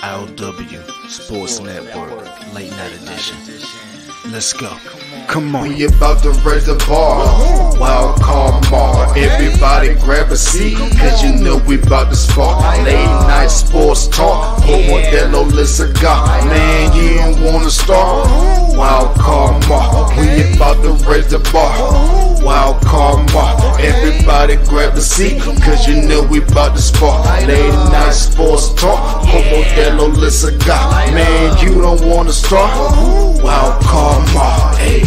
I.O.W. Sports Network, late night edition. Let's go. Come on. We about to raise the bar. Wild card Mar. Everybody grab a seat, cause you know we about to spark. Late night sports talk. Modelo Le Cigar. Man, you don't wanna start. Wild card Mar. We about to raise the bar. Wild card Mar. Everybody grab a seat, cause you know we about to spark. Late night sports talk. Modelo Le Cigar. Man, you don't wanna start. Wild card Mar. Hey.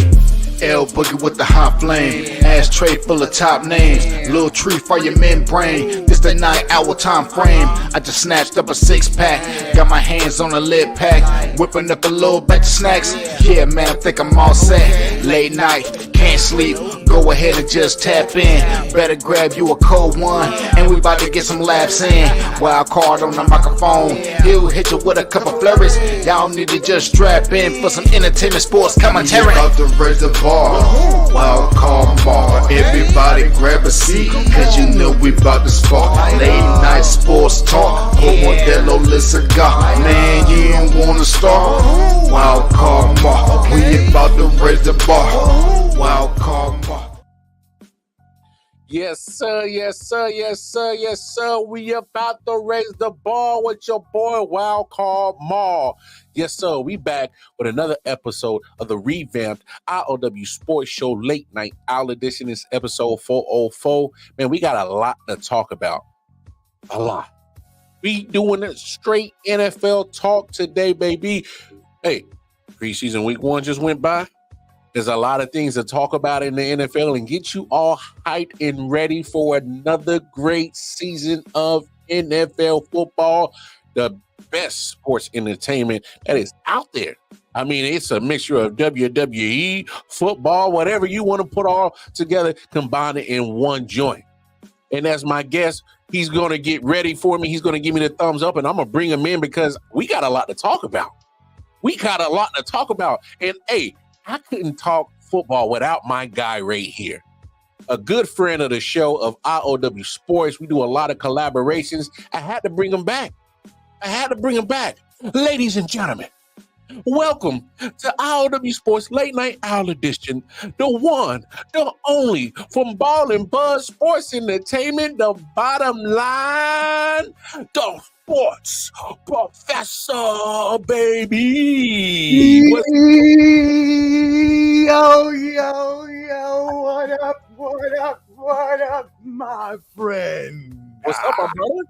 L Boogie with the hot flame, ashtray full of top names, little tree for your membrane. This the 9-hour time frame. I just snatched up a 6-pack, got my hands on a lid pack, whipping up a little batch of snacks. Yeah, man, I think I'm all set. Late night, can't sleep. Go ahead and just tap in. Better grab you a cold one, and we about to get some laughs in. Wild card on the microphone, he'll hit you with a couple flurries. Y'all need to just strap in for some entertainment sports commentary. About to raise the bar. Wild card Mar. Everybody grab a seat, cause you know we about to spark. Late night sports talk. Modelo Le Cigar. Man, you don't wanna start. Wild card Mar. We about to raise the bar. Wild card Mar. Yes, sir. Yes, sir. Yes, sir. Yes, sir. We about to raise the bar with your boy Wild Card Mar. Yes, sir. We back with another episode of the revamped I.O.W. Sports Show Late Night Owl Edition. This episode 404. Man, we got a lot to talk about. A lot. We doing it straight NFL talk today, baby. Hey, preseason week 1 just went by. There's a lot of things to talk about in the NFL and get you all hyped and ready for another great season of NFL football. The best sports entertainment that is out there. I mean, it's a mixture of WWE, football, whatever you want to put all together, combine it in one joint. And as my guest, he's going to get ready for me. He's going to give me the thumbs up, and I'm going to bring him in because we got a lot to talk about. And, hey, I couldn't talk football without my guy right here. A good friend of the show of I.O.W. Sports. We do a lot of collaborations. I had to bring him back. Ladies and gentlemen, welcome to I.O.W. Sports Late Night Owl Edition. The one, the only, from Ball and Buzz Sports Entertainment, the bottom line, the sports professor, baby. What up, my friend? What's up, my brother?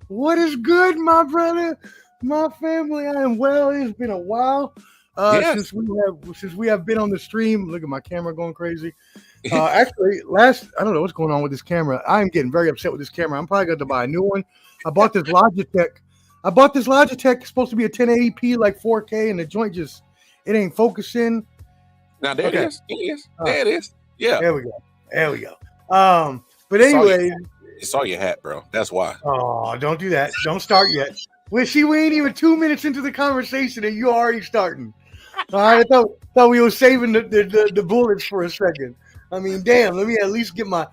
What is good, my brother? My family, I am well. It's been a while since we have been on the stream. Look at my camera going crazy. Actually, I don't know what's going on with this camera. I am getting very upset with this camera. I'm probably going to buy a new one. I bought this Logitech. It's supposed to be a 1080p, like 4K, and the joint it ain't focusing. Now there it is. There it is. Yeah. There we go. But anyway, I saw your hat, bro. That's why. Oh, don't do that. Don't start yet. We ain't even 2 minutes into the conversation and you already starting. All right, I thought we were saving the bullets for a second. I mean, damn. Let me at least get my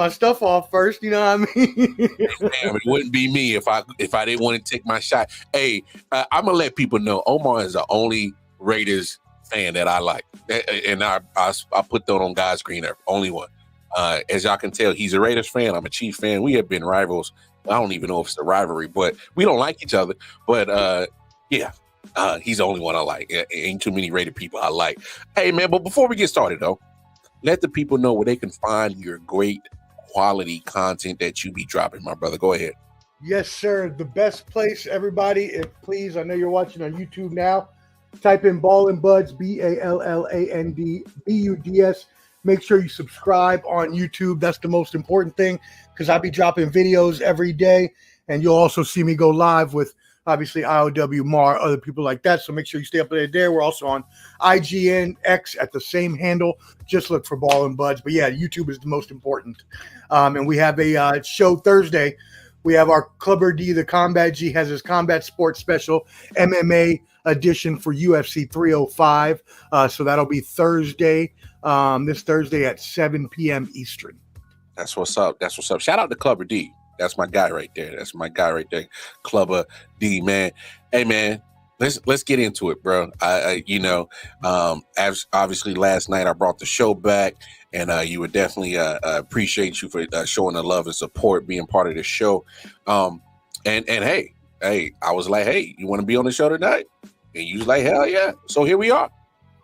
stuff off first. You know what I mean? Damn, it wouldn't be me if I didn't want to take my shot. Hey, I'm gonna let people know Omar is the only Raiders fan that I like, and I put that on God's green earth. Only one. As y'all can tell, he's a Raiders fan. I'm a Chiefs fan. We have been rivals. I don't even know if it's a rivalry, but we don't like each other. But he's the only one I like. Ain't too many Raider people I like. Hey, man, but before we get started, though, let the people know where they can find your great quality content that you be dropping, my brother. Go ahead. Yes, sir. The best place, everybody, please, I know you're watching on YouTube now. Type in Ball and Buds, BALLANDBUDS. Make sure you subscribe on YouTube. That's the most important thing because I'll be dropping videos every day. And you'll also see me go live with, obviously, I.O.W. Mar, other people like that. So make sure you stay up there. We're also on IGN X at the same handle. Just look for Ball and Buds. But, yeah, YouTube is the most important. And we have a show Thursday. We have our Clubber D, the Combat G, has his Combat Sports Special, MMA edition for UFC 305. So that'll be Thursday. This Thursday at 7 p.m. Eastern. That's what's up. Shout out to Clubber D. That's my guy right there. Clubber D, man. Hey, man, let's get into it, bro. Obviously last night I brought the show back, and you would definitely appreciate you for showing the love and support, being part of the show. And hey, I was like, hey, you want to be on the show tonight? And you was like, hell yeah. So here we are.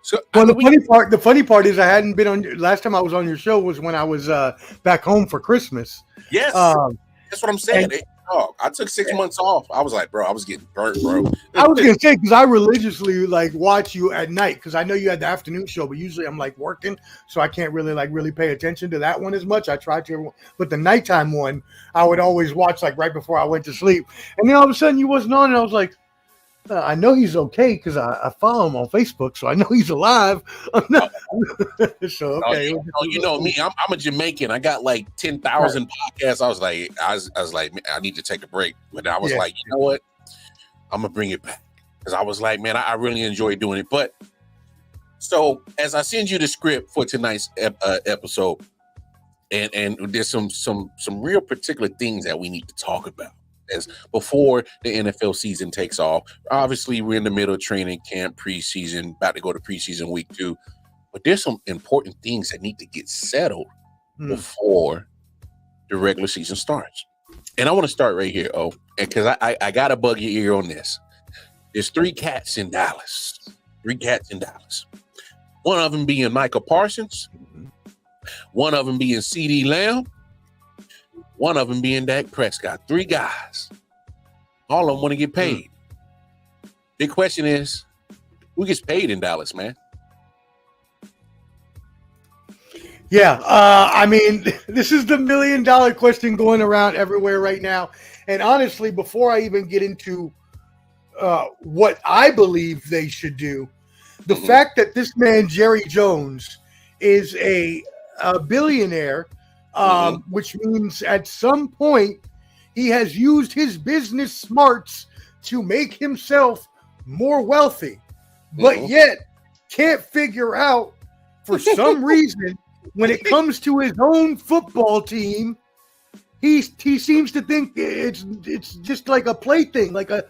So well, the funny part is I hadn't been on. Last time I was on your show was when I was back home for Christmas. Yes, that's what I'm saying. I took 6 months off. I was like, bro, I was getting burnt, bro. I was gonna say because I religiously watch you at night because I know you had the afternoon show, but usually I'm working, so I can't really pay attention to that one as much. I try to, but the nighttime one I would always watch right before I went to sleep, and then all of a sudden you wasn't on, and I was like, I know he's okay because I follow him on Facebook, so I know he's alive. So okay, you know me. I'm a Jamaican. I got 10,000 podcasts. I was like, I need to take a break. But I was like, you know what? I'm gonna bring it back because I was like, man, I really enjoy doing it. But so as I send you the script for tonight's episode, and there's some real particular things that we need to talk about. As before the NFL season takes off. Obviously, we're in the middle of training camp, preseason, about to go to preseason week 2. But there's some important things that need to get settled before the regular season starts. And I want to start right here, because I got to bug your ear on this. There's 3 cats in Dallas. 3 cats in Dallas. One of them being Micah Parsons. One of them being CeeDee Lamb. One of them being Dak Prescott. 3 guys. All of them want to get paid. Big question is, who gets paid in Dallas, man? Yeah, I mean, this is the $1 million question going around everywhere right now. And honestly, before I even get into what I believe they should do, the fact that this man, Jerry Jones, is a billionaire, which means at some point he has used his business smarts to make himself more wealthy, but yet can't figure out for some reason when it comes to his own football team, he seems to think it's just like a plaything, like a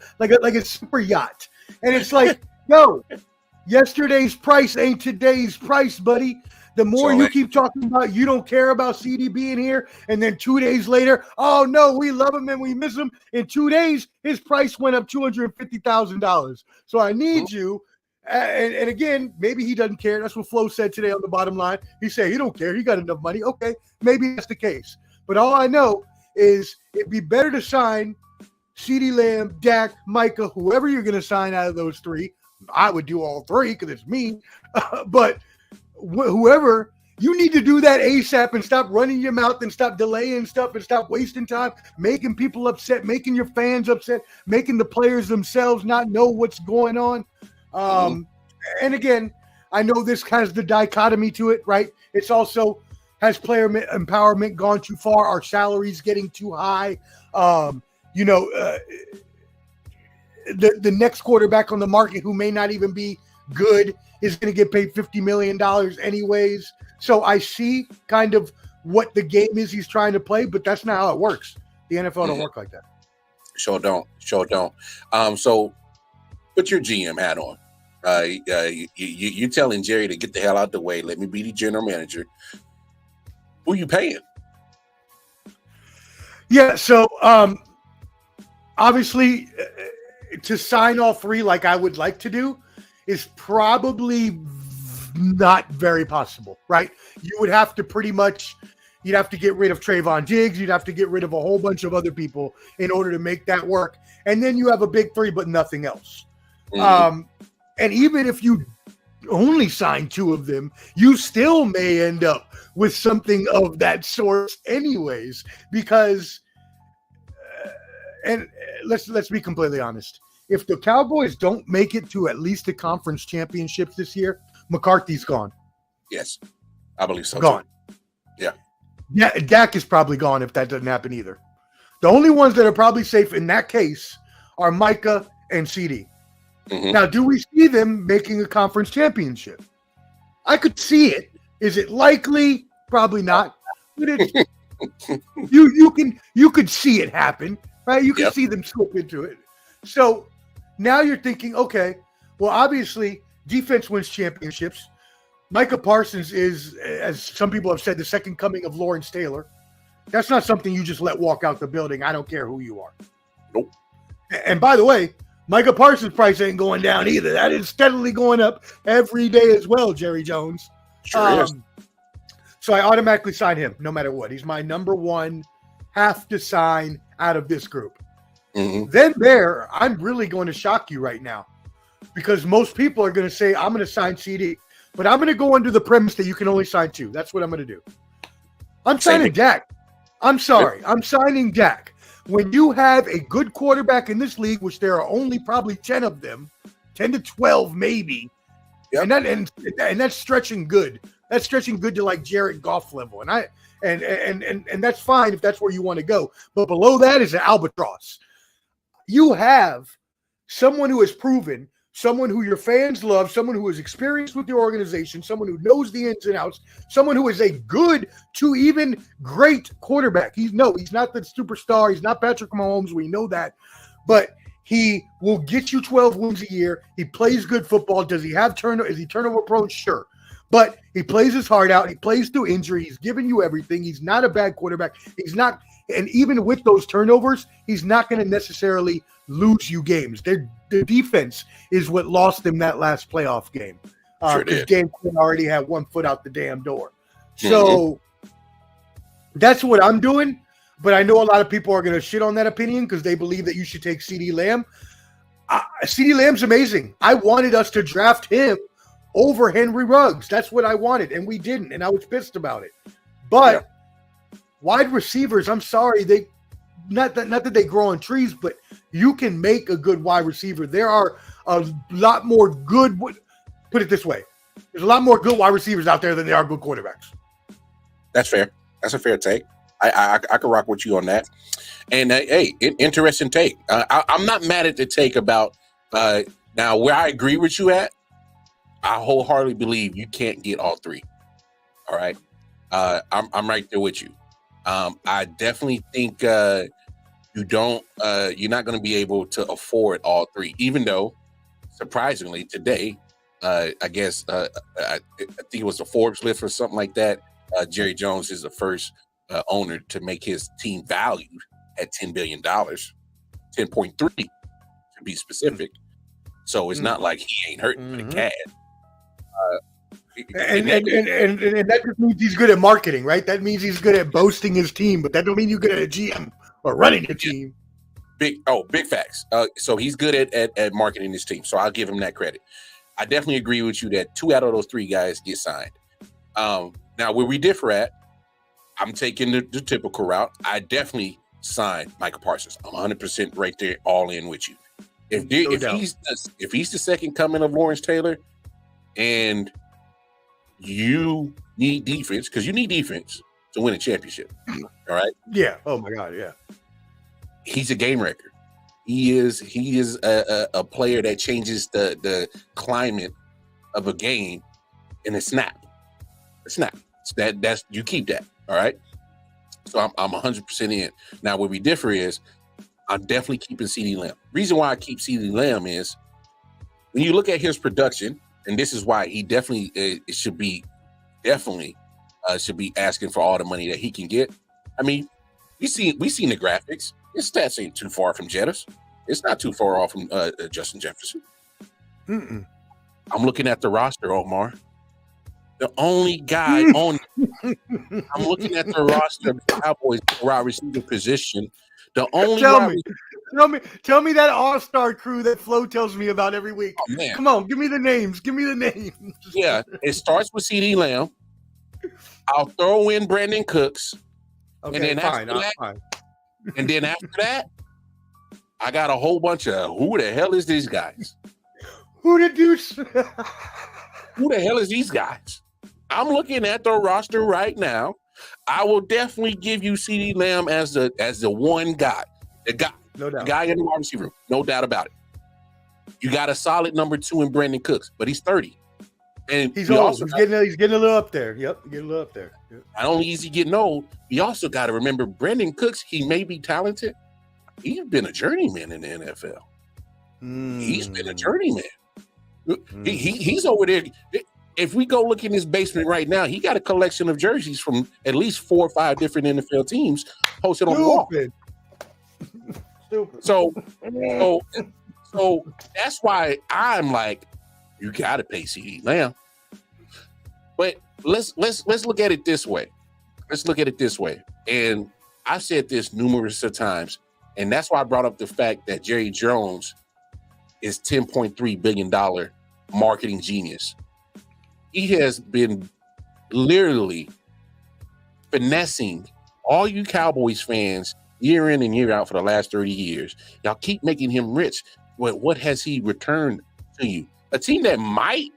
super yacht, and it's like, yo, yesterday's price ain't today's price, buddy. The more you keep talking about you don't care about CD being here, and then 2 days later, oh no, we love him and we miss him. In 2 days, his price went up $250,000. So I need you. And again, maybe he doesn't care. That's what Flo said today on the bottom line. He said he don't care. He got enough money. Okay, maybe that's the case. But all I know is it'd be better to sign CeeDee Lamb, Dak, Micah, whoever you're going to sign out of those 3. I would do all 3 because it's me. But whoever, you need to do that ASAP and stop running your mouth and stop delaying stuff and stop wasting time, making people upset, making your fans upset, making the players themselves not know what's going on. And again, I know this has the dichotomy to it, right? It's also, has player empowerment gone too far? Are salaries getting too high? The next quarterback on the market who may not even be good is going to get paid $50 million anyways. So I see kind of what the game is he's trying to play, but that's not how it works. The NFL don't work like that. Sure don't. So put your GM hat on. You're telling Jerry to get the hell out the way. Let me be the general manager. Who you paying? Yeah, so obviously to sign all 3 like I would like to do is probably not very possible, right? You would have to you'd have to get rid of Trayvon Diggs. You'd have to get rid of a whole bunch of other people in order to make that work. And then you have a big 3, but nothing else. And even if you only sign 2 of them, you still may end up with something of that sort anyways, because and let's be completely honest. If the Cowboys don't make it to at least the conference championships this year, McCarthy's gone. Yes, I believe so. Gone. Too. Yeah. Yeah, Dak is probably gone if that doesn't happen either. The only ones that are probably safe in that case are Micah and CeeDee. Now, do we see them making a conference championship? I could see it. Is it likely? Probably not. But you could see it happen, right? You can Yep. see them slip into it. So now you're thinking, okay, well, obviously defense wins championships. Micah Parsons is, as some people have said, the second coming of Lawrence Taylor. That's not something you just let walk out the building. I don't care who you are. Nope. And by the way, Micah Parsons' price ain't going down either. That is steadily going up every day as well, Jerry Jones. Sure is. So I automatically sign him no matter what. He's my number one, have to sign out of this group. Mm-hmm. Then I'm really going to shock you right now because most people are going to say, I'm going to sign CD. But I'm going to go under the premise that you can only sign two. That's what I'm going to do. I'm signing Dak. I'm sorry. I'm signing Dak. When you have a good quarterback in this league, which there are only probably 10 of them, 10 to 12 maybe, Yep. and that's stretching good. That's stretching good to like Jared Goff level. And that's fine if that's where you want to go. But below that is an albatross. You have someone who has proven, someone who your fans love, someone who is experienced with your organization, someone who knows the ins and outs, someone who is a good to even great quarterback. He's not the superstar. He's not Patrick Mahomes. We know that. But he will get you 12 wins a year. He plays good football. Does he have turnover? Is he turnover prone? Sure. But he plays his heart out. He plays through injury. He's giving you everything. He's not a bad quarterback. He's not, and even with those turnovers, he's not going to necessarily lose you games. The defense is what lost them that last playoff game. Because Dan Quinn already had one foot out the damn door. So that's what I'm doing. But I know a lot of people are going to shit on that opinion because they believe that you should take CeeDee Lamb. CeeDee Lamb's amazing. I wanted us to draft him over Henry Ruggs. That's what I wanted, and we didn't, and I was pissed about it. But wide receivers, I'm sorry, they not that they grow on trees, but you can make a good wide receiver. There are a lot more good. Put it this way: there's a lot more good wide receivers out there than there are good quarterbacks. That's fair. That's a fair take. I can rock with you on that. And hey, interesting take. I'm not mad at the take about now where I agree with you at. I wholeheartedly believe you can't get all three. All right, I'm right there with you. I definitely think you're not going to be able to afford all three. Even though, surprisingly, today, I guess I think it was a Forbes list or something like that. Jerry Jones is the first owner to make his team valued at $10 billion, 10.3 to be specific. So it's not like he ain't hurting for the cash. And that just means he's good at marketing, right? That means he's good at boasting his team, but that don't mean you're good at a GM or running a team. Big facts. So he's good at marketing his team. So I'll give him that credit. I definitely agree with you that 2 out of those 3 guys get signed. Now where we differ at, I'm taking the typical route. I definitely signed Micah Parsons. I'm 100% right there, all in with you. If he's the second coming of Lawrence Taylor, and you need defense, because you need defense to win a championship. All right. Yeah. Oh my God. Yeah. He's a game wrecker. He is a player that changes the climate of a game in a snap. That's you keep that. All right. So I'm 100% in. Now, where we differ is I'm definitely keeping CeeDee Lamb. Reason why I keep CeeDee Lamb is when you look at his production, and this is why he definitely should be asking for all the money that he can get. I mean, we seen the graphics. His stats ain't too far from Jettis. It's not too far off from Justin Jefferson. I'm looking at the roster, Omar. The only guy on I'm looking at the roster of the Cowboys wide receiver position. The only Tell me that all-star crew that Flo tells me about every week. Oh, man. Come on, give me the names. Yeah, it starts with CeeDee Lamb. I'll throw in Brandon Cooks. Okay, and then fine. And then after that, I got a whole bunch of who the hell is these guys? Who the deuce? Who the hell is these guys? I'm looking at the roster right now. I will definitely give you CeeDee Lamb as the one guy. The guy. No doubt. The guy in the wide receiver room. No doubt about it. You got a solid number 2 in Brandon Cooks, but he's 30. And he's old. He's getting a little up there. Yep, getting a little up there. Not only is he getting old, we also got to remember Brandon Cooks. He may be talented. He's been a journeyman in the NFL. He's been a journeyman. He's over there. If we go look in his basement right now, he got a collection of jerseys from at least 4 or 5 different NFL teams posted on the wall. Stupid. So that's why I'm like, you got to pay CD Lamb. But let's look at it this way. Let's look at it this way. And I've said this numerous of times, and that's why I brought up the fact that Jerry Jones is $10.3 billion marketing genius. He has been literally finessing all you Cowboys fans year in and year out for the last 30 years. Y'all keep making him rich. What has he returned to you? A team that might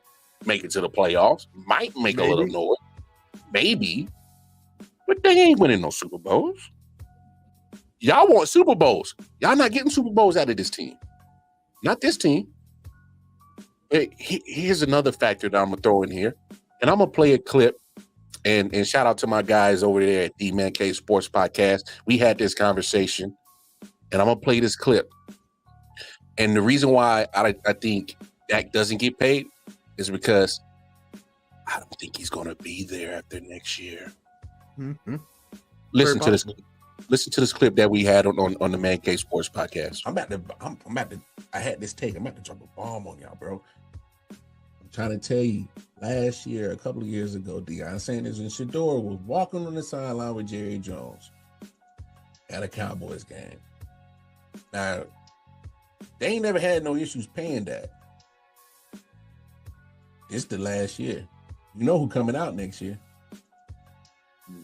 make it to the playoffs, might make a little noise, maybe, but they ain't winning no Super Bowls. Y'all want Super Bowls. Y'all not getting Super Bowls out of this team. Not this team. Hey, here's another factor that I'm going to throw in here, and I'm going to play a clip, and shout out to my guys over there at the Man Cave Sports Podcast. We had this conversation, and I'm going to play this clip. And the reason why I think Dak doesn't get paid is because I don't think he's going to be there after next year. Mm-hmm. Listen to this. Listen to this clip that we had on the Man Cave Sports Podcast. I had this take. I'm about to drop a bomb on y'all, bro. I'm trying to tell you, last year, a couple of years ago, Deion Sanders and Shador was walking on the sideline with Jerry Jones at a Cowboys game. Now, they ain't never had no issues paying that. It's the last year. You know who coming out next year?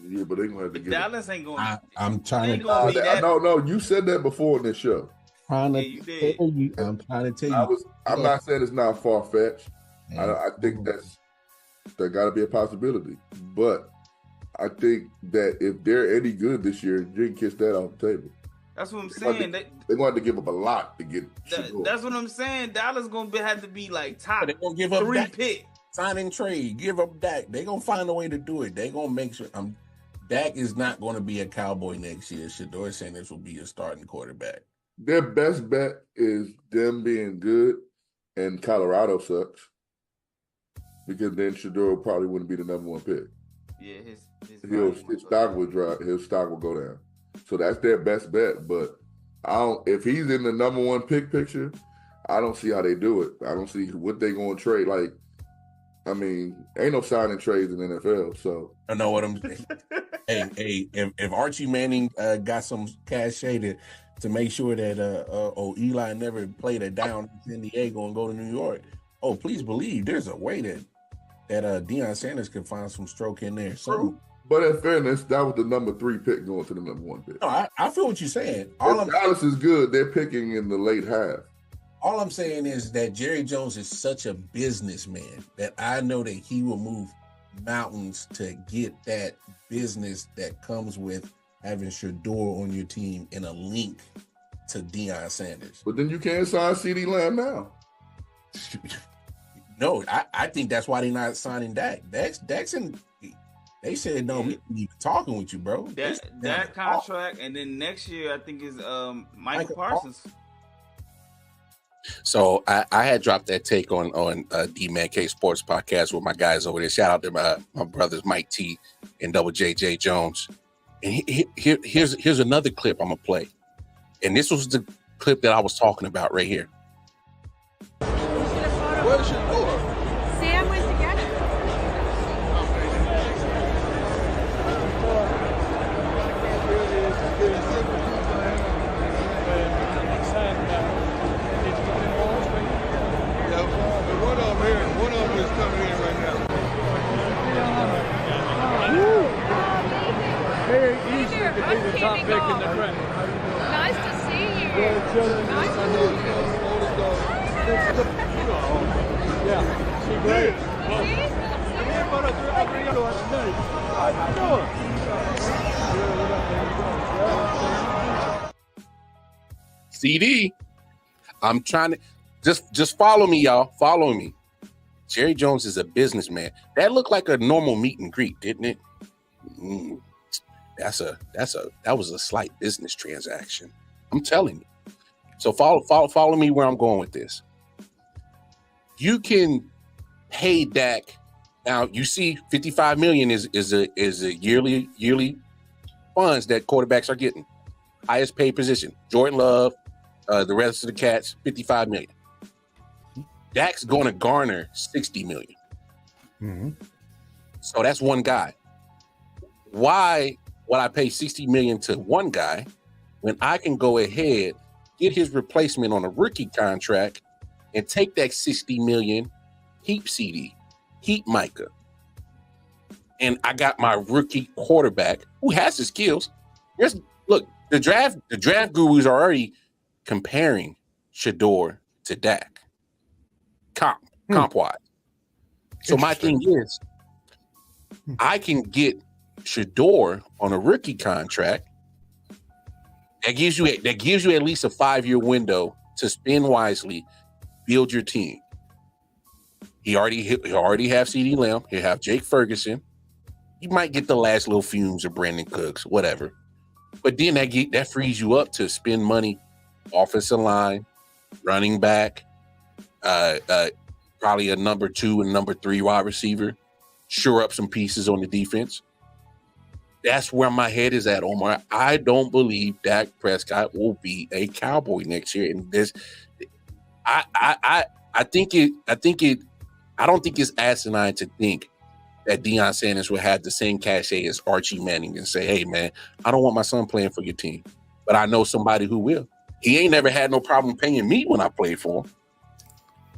Yeah, but they gonna have to get Dallas ain't going. I'm trying to. No, you said that before in this show. I'm trying to tell you. I'm not saying it's not far fetched. I think that got to be a possibility. But I think that if they're any good this year, you can kiss that off the table. That's what I'm saying. They're going to have to give up a lot to get. That's what I'm saying. Dallas going to have to be like top. They're going to give up 3 Dak. pick. Sign and trade. Give up Dak. They're going to find a way to do it. They're going to make sure. Dak is not going to be a Cowboy next year. Shador Sanders will be a starting quarterback. Their best bet is them being good, and Colorado sucks. Because then Shador probably wouldn't be the number 1 pick. Yeah, his stock would drop. His stock will go down. So that's their best bet. But if he's in the number 1 pick picture, I don't see how they do it. I don't see what they going to trade. Like, I mean, ain't no signing trades in the NFL. So I know what I'm saying. hey, if Archie Manning got some cachet to make sure that Eli never played it down in San Diego and go to New York, please believe there's a way that Deion Sanders can find some stroke in there. So, but in fairness, that was the number 3 pick going to the number 1 pick. No, I feel what you're saying. If Dallas is good, they're picking in the late half. All I'm saying is that Jerry Jones is such a businessman that I know that he will move mountains to get that business that comes with having Shador on your team in a link to Deion Sanders. But then you can't sign CD Lamb now. No, I think that's why they're not signing Dak. Dak's in. They said no, we ain't even talking with you, bro. That contract, and then next year I think is Michael Parsons. So I had dropped that take on the Man Cave Sports Podcast with my guys over there. Shout out to my brothers Mike T and Double JJ Jones. And here's another clip I'm gonna play. And this was the clip that I was talking about right here. Where's your door? Sam went to get it. One of them is coming in right now. Very easy to be the top pick in the draft. Nice to see you. Nice to see you. Yeah, she great. CD, I'm trying to just follow me, y'all. Follow me. Jerry Jones is a businessman. That looked like a normal meet and greet, didn't it? That was a slight business transaction. I'm telling you. So follow me where I'm going with this. You can pay Dak. Now you see, $55 million is a yearly funds that quarterbacks are getting. Highest paid position. Jordan Love, the rest of the cats, $55 million. Dak's going to garner $60 million. Mm-hmm. So that's one guy. Why would I pay $60 million to one guy when I can go ahead, get his replacement on a rookie contract, and take that $60 million, keep CD, keep Micah, and I got my rookie quarterback who has the skills. Look, the draft gurus are already comparing Shador to Dak, comp wise. So my thing is, I can get Shador on a rookie contract. That gives you at least a 5-year window to spend wisely, build your team. He already have CD Lamb. He'll have Jake Ferguson. You might get the last little fumes of Brandon Cooks, whatever. But then that frees you up to spend money, offensive line, running back, probably a number 2 and number 3 wide receiver, shore up some pieces on the defense. That's where my head is at, Omar. I don't believe Dak Prescott will be a Cowboy next year. And this, I don't think it's asinine to think that Deion Sanders will have the same cachet as Archie Manning and say, "Hey, man, I don't want my son playing for your team, but I know somebody who will." He ain't never had no problem paying me when I played for him.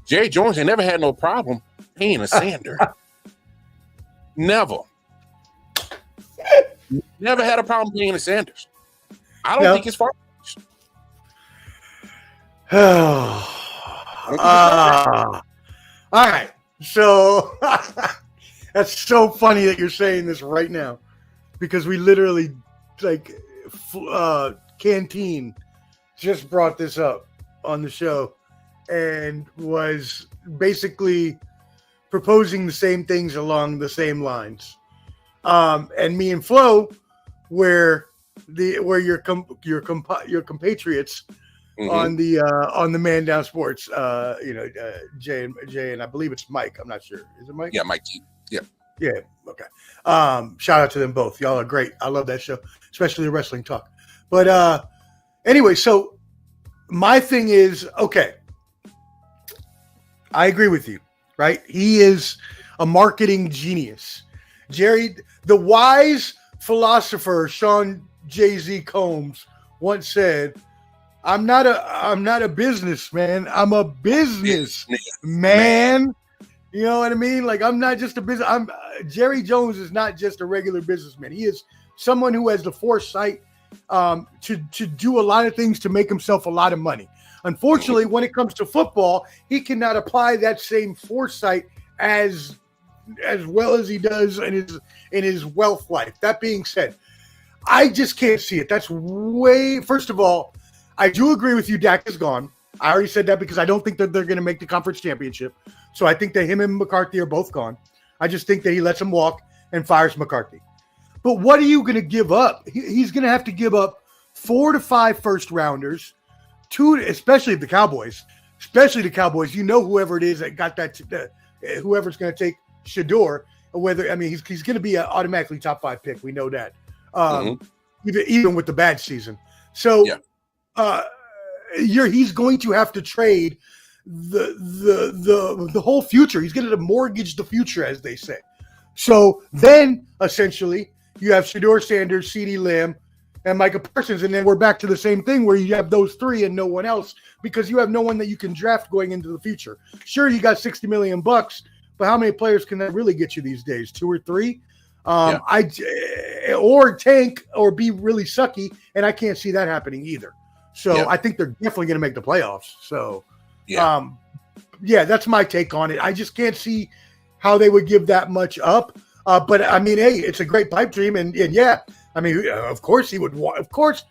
Jerry Jones ain't never had no problem paying a Sanders. Never. Never had a problem paying a Sanders. I don't think it's far. All right. So that's so funny that you're saying this right now, because we literally, Canteen just brought this up on the show and was basically proposing the same things along the same lines. And me and Flo, where your compatriots on the Man Down Sports, Jay and I believe it's Mike. I'm not sure. Is it Mike? Yeah, Mike T. Yeah. Yeah. Okay. Shout out to them both. Y'all are great. I love that show, especially the wrestling talk. But anyway, so my thing is, okay, I agree with you, right? He is a marketing genius. Jerry, the wise philosopher Sean Jay-Z Combs once said, I'm not a businessman. I'm a business man. You know what I mean? Like, I'm not just a business. Jerry Jones is not just a regular businessman. He is someone who has the foresight to do a lot of things to make himself a lot of money. Unfortunately, when it comes to football, he cannot apply that same foresight as well as he does in his wealth life. That being said, I just can't see it. That's way. First of all, I do agree with you. Dak is gone. I already said that because I don't think that they're going to make the conference championship. So I think that him and McCarthy are both gone. I just think that he lets him walk and fires McCarthy. But what are you going to give up? He's going to have to give up 4 to 5 first rounders, 2, especially the Cowboys. You know, whoever it is that got that, whoever's going to take Shador, whether, I mean, he's going to be an automatically top 5 pick. We know that, even with the bad season. So he's going to have to trade the whole future. He's going to mortgage the future, as they say. So then, essentially, you have Shador Sanders, CeeDee Lamb, and Micah Parsons, and then we're back to the same thing where you have those 3 and no one else because you have no one that you can draft going into the future. Sure, you got $60 million, but how many players can that really get you these days? 2 or 3? Or tank or be really sucky, and I can't see that happening either. So I think they're definitely going to make the playoffs. So, that's my take on it. I just can't see how they would give that much up. But I mean, hey, it's a great pipe dream, and I mean, of course he would want. Of course,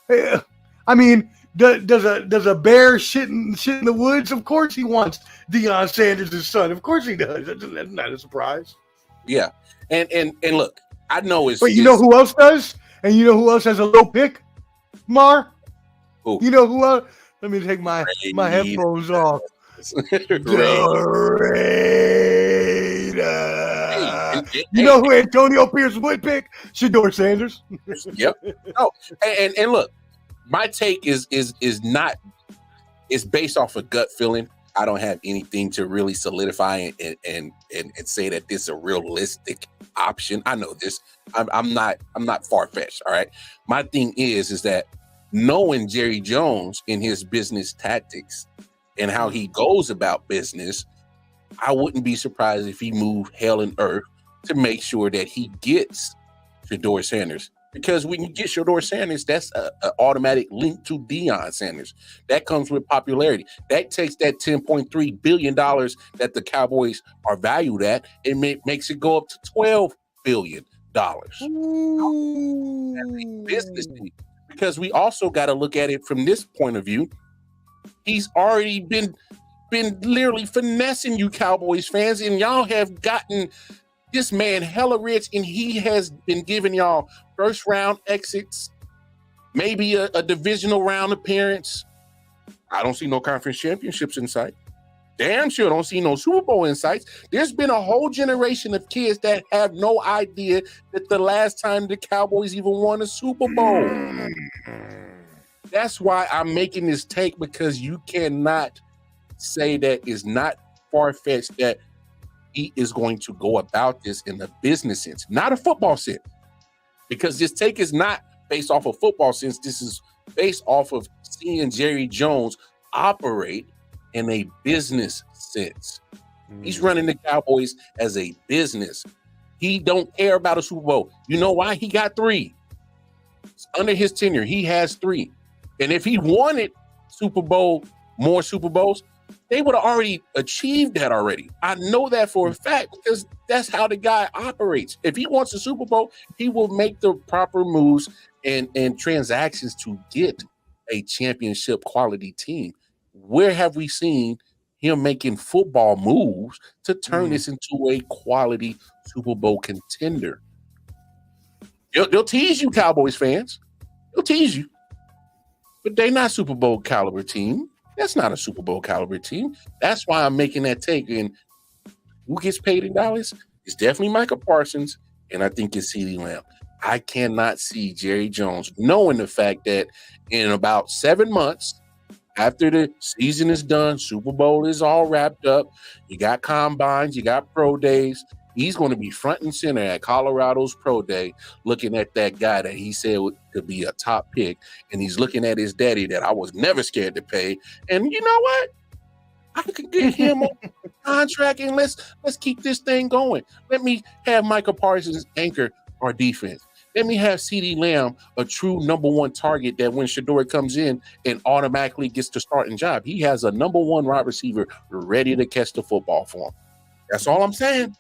I mean, does a bear shit in the woods? Of course he wants Deion Sanders' son. Of course he does. That's not a surprise. Yeah, and look, I know it's. But you know who else does? And you know who else has a low pick? Mar? Who? You know who else? Let me take my headphones off. The Raiders. You know who Antonio Pierce would pick? Shedeur Sanders. Yep. No, and look, my take is not. It's based off of gut feeling. I don't have anything to really solidify and say that this is a realistic option. I know this. I'm not far-fetched. All right. My thing is that knowing Jerry Jones in his business tactics and how he goes about business, I wouldn't be surprised if he moved hell and earth to make sure that he gets Shedeur Sanders. Because when you get Shedeur Sanders, that's an automatic link to Deion Sanders. That comes with popularity. That takes that $10.3 billion that the Cowboys are valued at and makes it go up to $12 billion. Business thing. Because we also got to look at it from this point of view. He's already been literally finessing you Cowboys fans, and y'all have gotten this man hella rich, and he has been giving y'all first round exits, maybe a divisional round appearance. I don't see no conference championships in sight. Damn sure don't see no Super Bowl in sight. There's been a whole generation of kids that have no idea that the last time the Cowboys even won a Super Bowl. That's why I'm making this take, because you cannot say that it's not far-fetched that he is going to go about this in a business sense, not a football sense. Because this take is not based off of football sense. This is based off of seeing Jerry Jones operate in a business sense. He's running the Cowboys as a business. He don't care about a Super Bowl. You know why? He got 3. Under his tenure, he has 3. And if he wanted more Super Bowls, they would have already achieved that already. I know that for a fact, because that's how the guy operates. If he wants a Super Bowl, he will make the proper moves and transactions to get a championship quality team. Where have we seen him making football moves to turn this into a quality Super Bowl contender? They'll tease you, Cowboys fans. They'll tease you. But they're not Super Bowl caliber team. That's not a Super Bowl caliber team. That's why I'm making that take. And who gets paid in dollars? It's definitely Micah Parsons, and I think it's CeeDee Lamb. I cannot see Jerry Jones, knowing the fact that in about 7 months, after the season is done, Super Bowl is all wrapped up, you got combines, you got pro days, he's going to be front and center at Colorado's pro day looking at that guy that he said could be a top pick, and he's looking at his daddy that I was never scared to pay. And you know what? I could get him on contract, and let's keep this thing going. Let me have Micah Parsons anchor our defense. Let me have CeeDee Lamb a true number 1 target that when Shedeur comes in and automatically gets the starting job, he has a number 1 wide receiver ready to catch the football for him. That's all I'm saying.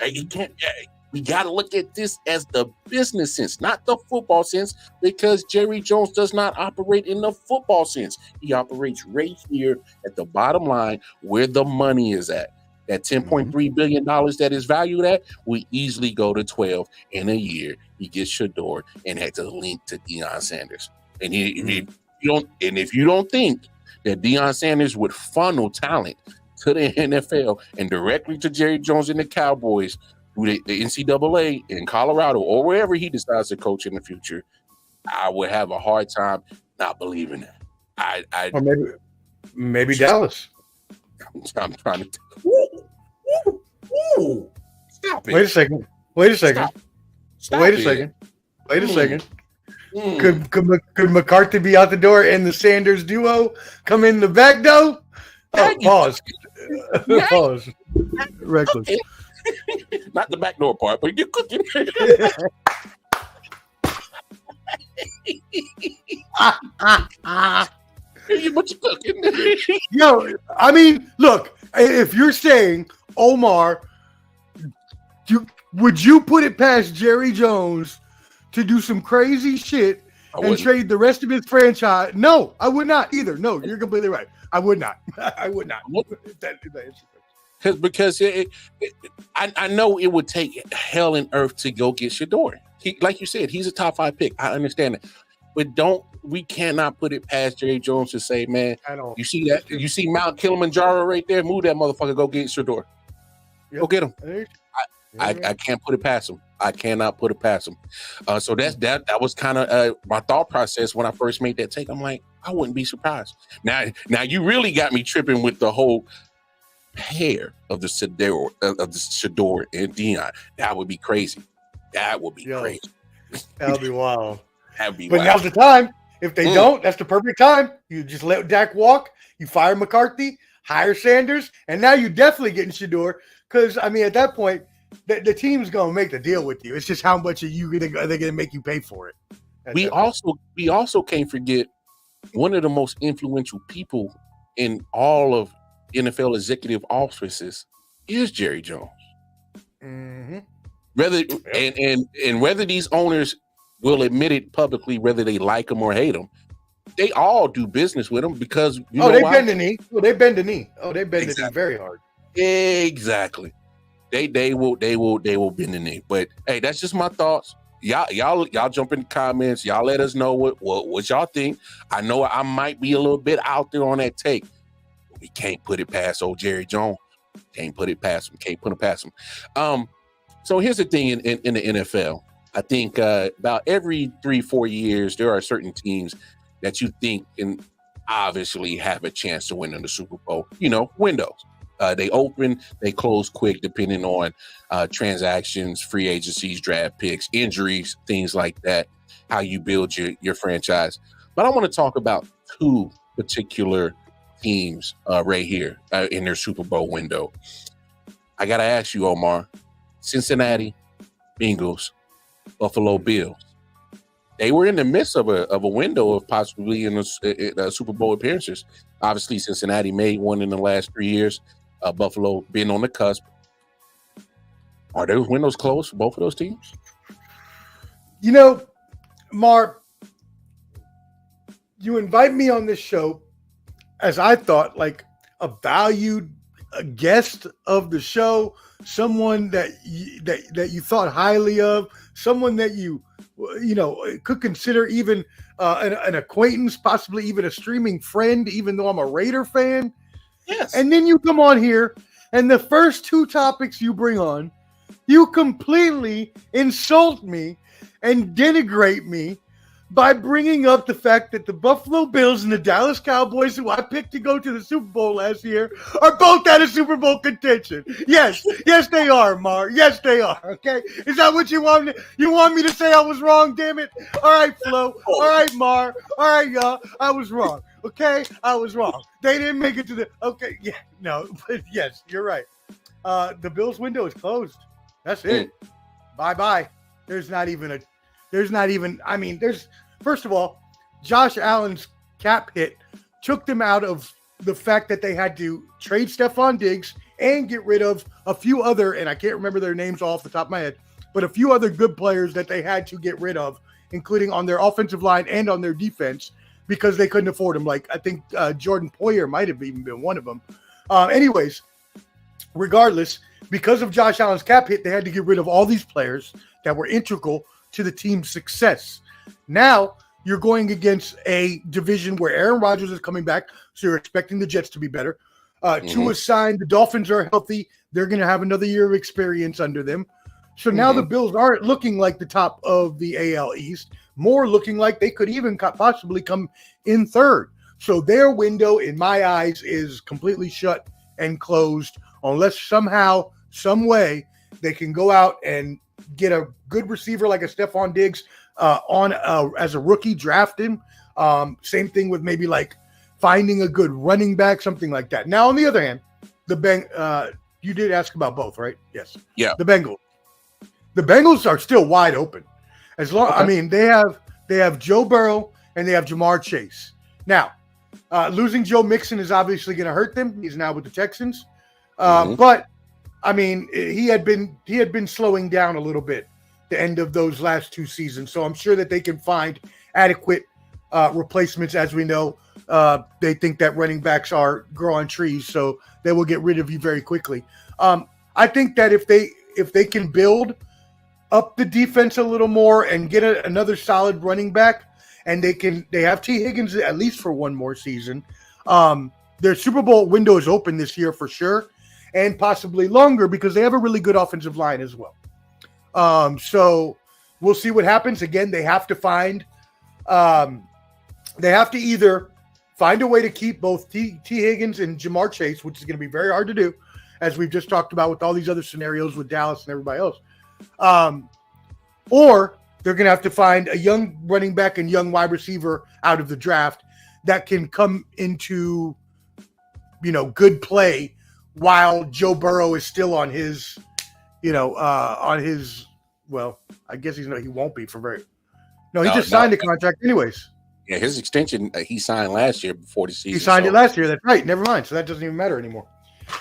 We got to look at this as the business sense, not the football sense, because Jerry Jones does not operate in the football sense. He operates right here at the bottom line where the money is at. That $10.3 billion that is valued at, we easily go to 12 in a year. He gets Shedeur and had to link to Deion Sanders. And if you don't think that Deion Sanders would funnel talent to the NFL and directly to Jerry Jones and the Cowboys through the NCAA in Colorado or wherever he decides to coach in the future, I would have a hard time not believing that. Or maybe Dallas. I'm trying to. Stop it. Wait a second. Stop Wait a second. Could McCarthy be out the door and the Sanders duo come in the back door? Oh, pause. Pause. Reckless. Not the back door part, but you're cooking. What you cooking? Yo, I mean, look, if you're saying, Omar, would you put it past Jerry Jones to do some crazy shit and trade the rest of his franchise? No, I would not either. No, you're completely right. I would not. I would not. because I know it would take hell and earth to go get Shador. Like you said, he's a top 5 pick. I understand it, but we cannot put it past Jerry Jones to say, man, you see that? You see Mount Kilimanjaro right there? Move that motherfucker. Go get Shador. Yep. Go get him. I can't put it past him. I cannot put it past him. So that was kind of my thought process when I first made that take. I'm like, I wouldn't be surprised. Now you really got me tripping with the whole pair of the Shador and Dion. That would be crazy. That would be crazy. That would be wild. That'd be but wild. Now's the time. If they don't, that's the perfect time. You just let Dak walk. You fire McCarthy, hire Sanders, and now you're definitely getting Shador. Because I mean, at that point, the team's gonna make the deal with you. It's just how much are they gonna make you pay for it? We also can't forget one of the most influential people in all of NFL executive offices is Jerry Jones. Mm-hmm. Whether these owners will admit it publicly, whether they like him or hate him, they all do business with him because they bend the knee. Oh, they bend the knee. Oh, they bend the knee very hard. Exactly. They will bend the knee. But hey, that's just my thoughts. Y'all jump in the comments. Y'all let us know what y'all think. I know I might be a little bit out there on that take. But we can't put it past old Jerry Jones. Can't put it past him. Can't put it past him. So here's the thing in the NFL. I think about every 3-4 years, there are certain teams that you think can obviously have a chance to win in the Super Bowl. Windows. They open, they close quick, depending on transactions, free agencies, draft picks, injuries, things like that, how you build your franchise. But I want to talk about 2 particular teams right here in their Super Bowl window. I got to ask you, Omar, Cincinnati Bengals, Buffalo Bills. They were in the midst of a window of possibly in the Super Bowl appearances. Obviously, Cincinnati made one in the last 3 years. Buffalo being on the cusp. Are those windows closed for both of those teams? Mar, you invite me on this show as I thought like a valued guest of the show, someone that you thought highly of, someone that you could consider even an acquaintance, possibly even a streaming friend, even though I'm a Raider fan. Yes. And then you come on here, and the first 2 topics you bring on, you completely insult me and denigrate me by bringing up the fact that the Buffalo Bills and the Dallas Cowboys, who I picked to go to the Super Bowl last year, are both out of Super Bowl contention. Yes, they are, Mar. Yes, they are. Okay, is that what you want me? You want me to say I was wrong? Damn it! All right, Flo. All right, Mar. All right, y'all. I was wrong. Okay, I was wrong. They didn't make it to the. Okay, yeah, no, but yes, you're right. The Bills' window is closed. That's it. Bye. There's first of all, Josh Allen's cap hit took them out of the fact that they had to trade Stephon Diggs and get rid of a few other, and I can't remember their names off the top of my head, but a few other good players that they had to get rid of, including on their offensive line and on their defense, because they couldn't afford them. Like, I think Jordan Poyer might have even been one of them. Anyways, regardless, because of Josh Allen's cap hit, they had to get rid of all these players that were integral to the team's success. Now you're going against a division where Aaron Rodgers is coming back, so you're expecting the Jets to be better. Tua is signed. The Dolphins are healthy. They're going to have another year of experience under them. So now the Bills aren't looking like the top of the AL East, more looking like they could even possibly come in third. So their window, in my eyes, is completely shut and closed unless somehow, some way, they can go out and get a good receiver like a Stephon Diggs as a rookie, draft him. Same thing with maybe like finding a good running back, something like that. Now, on the other hand, you did ask about both, right? Yes. Yeah. The Bengals are still wide open. I mean, they have Joe Burrow and they have Jamar Chase. Now, losing Joe Mixon is obviously going to hurt them. He's now with the Texans. But I mean, he had been slowing down a little bit the end of those last 2 seasons. So I'm sure that they can find adequate replacements. As we know, They think that running backs grow on trees, so they will get rid of you very quickly. I think that if they can build up the defense a little more and get another solid running back, and they have T. Higgins at least for one more season. Their Super Bowl window is open this year for sure, and possibly longer because they have a really good offensive line as well. So we'll see what happens. Again, they have to find. They have to either find a way to keep both T. Higgins and Jamar Chase, which is going to be very hard to do, as we've just talked about with all these other scenarios with Dallas and everybody else. Or they're going to have to find a young running back and young wide receiver out of the draft that can come into, good play while Joe Burrow is still on his, well, I guess he won't be for very. No, he just signed the contract anyways. Yeah, his extension he signed last year before the season. He signed it last year. That's right. Never mind. So that doesn't even matter anymore.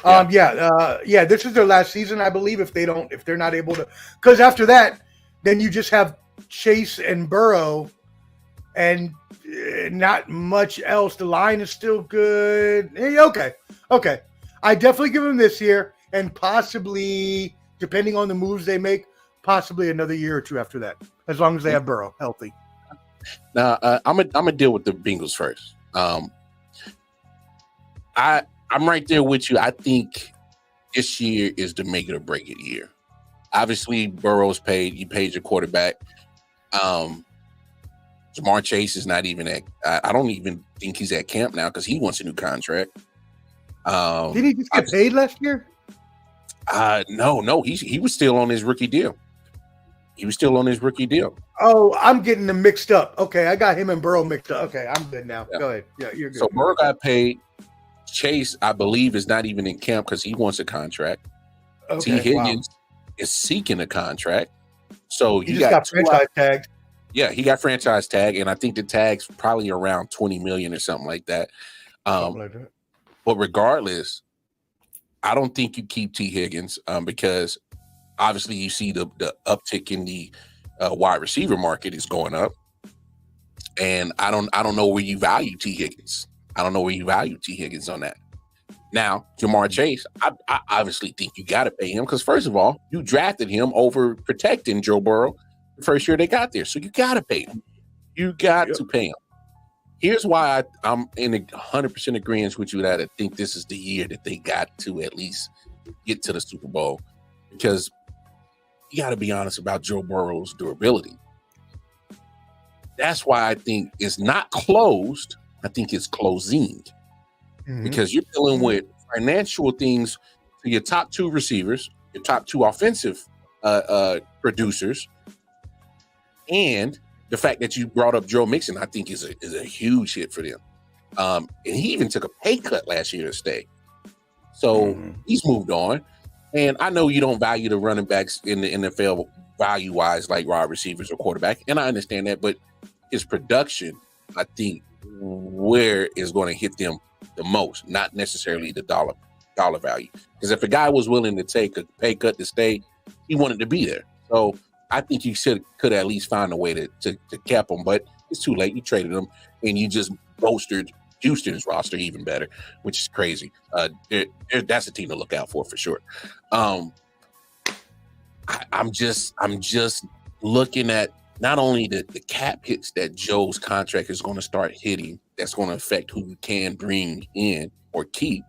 This is their last season, I believe. If they're not able to, because after that, then you just have Chase and Burrow, and not much else. The line is still good. Okay. I definitely give them this year, and possibly, depending on the moves they make, possibly another year or two after that, as long as they have Burrow healthy. Now, I'm gonna deal with the Bengals first. I'm right there with you. I think this year is the make it or break it year. Obviously, Burrow's paid. You paid your quarterback. Jamar Chase is not even at. I don't even think he's at camp now because he wants a new contract. Did he just get paid last year? No. He was still on his rookie deal. Oh, I'm getting them mixed up. Okay, I got him and Burrow mixed up. Okay, I'm good now. Yeah. Go ahead. Yeah, you're good. So Burrow got paid. Chase, I believe, is not even in camp because he wants a contract. Okay, T. Higgins is seeking a contract. So he just got franchise tagged. Yeah, he got franchise tag, and I think the tag's probably around $20 million or something like that. But regardless, I don't think you keep T. Higgins because obviously you see the uptick in the wide receiver market is going up, and I don't know where you value T. Higgins. I don't know where you value T. Higgins on that. Now, Jamar Chase, I obviously think you got to pay him because, first of all, you drafted him over protecting Joe Burrow the first year they got there. So you got to pay him. You got to pay him. Here's why I'm in 100% agreement with you that I think this is the year that they got to at least get to the Super Bowl, because you got to be honest about Joe Burrow's durability. That's why I think it's not closed. I think it's closing. Because you're dealing with financial things to your top two receivers, your top two offensive producers, and the fact that you brought up Joe Mixon, I think is a huge hit for them. And he even took a pay cut last year to stay. So he's moved on. And I know you don't value the running backs in the NFL value-wise like wide receivers or quarterback, and I understand that, but his production, I think, where is going to hit them the most, not necessarily the dollar value. Because if a guy was willing to take a pay cut to stay, he wanted to be there. So I think you could at least find a way to cap him, but it's too late. You traded him, and you just bolstered Houston's roster even better, which is crazy. That's a team to look out for sure. I'm just looking at not only the cap hits that Joe's contract is going to start hitting, that's going to affect who you can bring in or keep,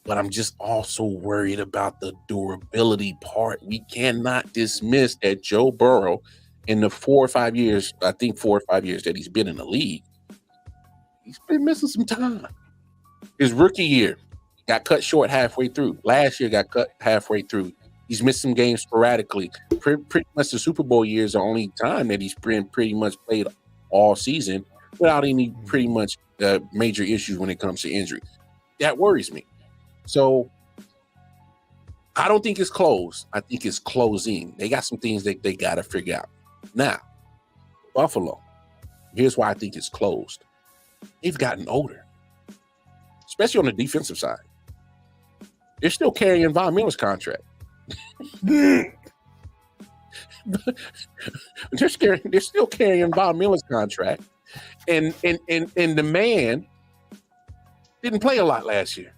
but I'm just also worried about the durability part. We cannot dismiss that Joe Burrow, in the 4 or 5 years that he's been in the league, he's been missing some time. His rookie year got cut short halfway through. Last year got cut halfway through. He's missed some games sporadically. Pretty much the Super Bowl year is the only time that he's pretty much played all season without any pretty much major issues when it comes to injury. That worries me. So I don't think it's closed. I think it's closing. They got some things that they got to figure out. Now, Buffalo, here's why I think it's closed. They've gotten older, especially on the defensive side. They're still carrying Von Miller's contract. They're still carrying Von Miller's contract, and the man didn't play a lot last year.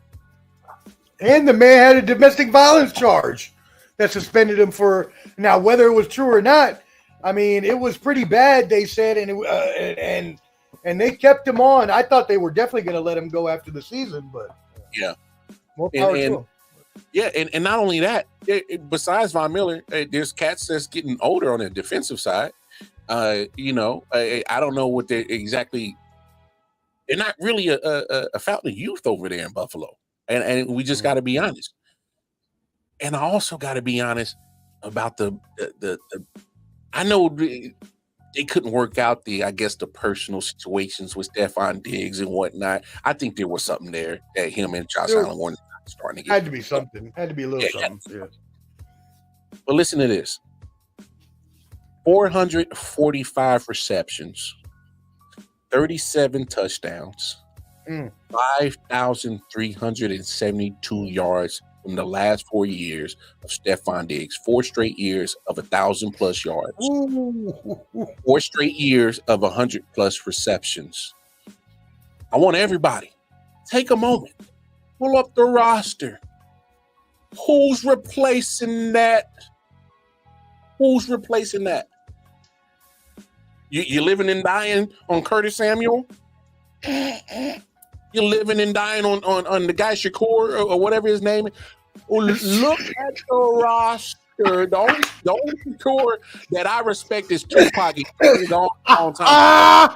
And the man had a domestic violence charge that suspended him for now. Whether it was true or not, I mean, it was pretty bad. They said, and they kept him on. I thought they were definitely going to let him go after the season, but yeah, more power to him. Yeah, and not only that, besides Von Miller, there's cats that's getting older on the defensive side. I don't know what they're exactly. They're not really a fountain of youth over there in Buffalo. And we just got to be honest. And I also got to be honest about the I know they couldn't work out the personal situations with Stephon Diggs and whatnot. I think there was something there that him and Josh Allen weren't starting to get. Had to be something. Had to be a little something. Yeah. But listen to this. 445 receptions, 37 touchdowns. 5,372 yards from the last 4 years of Stephon Diggs. 4 straight years of 1,000+ yards. 4 straight years of 100+ receptions. I want everybody, take a moment, pull up the roster. Who's replacing that? Who's replacing that? You living and dying on Curtis Samuel? You're living and dying on the guy Shakur or whatever his name is. Look at the roster. The only Shakur that I respect is Tupac. He's gone a long time.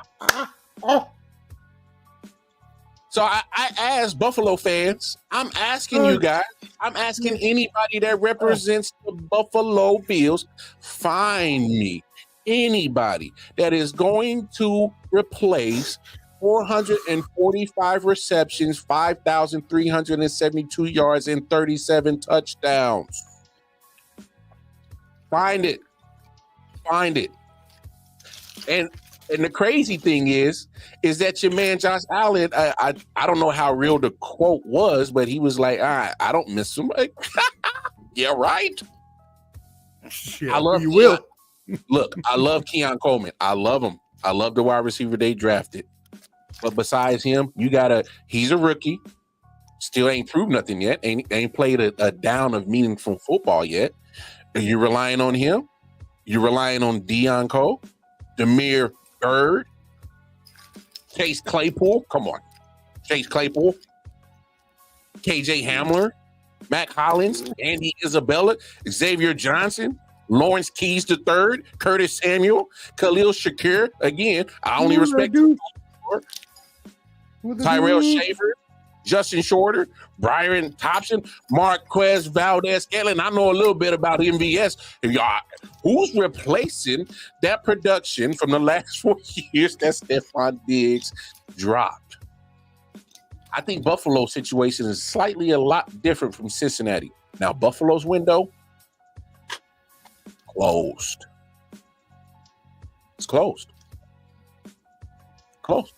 So I ask Buffalo fans, I'm asking you guys, I'm asking anybody that represents the Buffalo Bills, find me anybody that is going to replace 445 receptions, 5,372 yards, and 37 touchdowns. Find it. And the crazy thing is that your man Josh Allen, I don't know how real the quote was, but he was like, I don't miss him. Yeah, right. Yeah, I love you. Will look. I love Keon Coleman. I love him. I love the wide receiver they drafted. But besides him, he's a rookie. Still ain't proved nothing yet. Ain't played a down of meaningful football yet. Are you relying on him? You're relying on Deion Cole, Demir Bird, Chase Claypool. Come on. Chase Claypool, KJ Hamler, Mac Hollins, Andy Isabella, Xavier Johnson, Lawrence Keys III, Curtis Samuel, Khalil Shakir. Again, I only respect Tyrell Schaefer, Justin Shorter, Brian Thompson, Marquez Valdez-Scantling. I know a little bit about MVS. Who's replacing that production from the last 4 years that Stephon Diggs dropped? I think Buffalo's situation is slightly a lot different from Cincinnati. Now, Buffalo's window, closed. It's closed. Closed.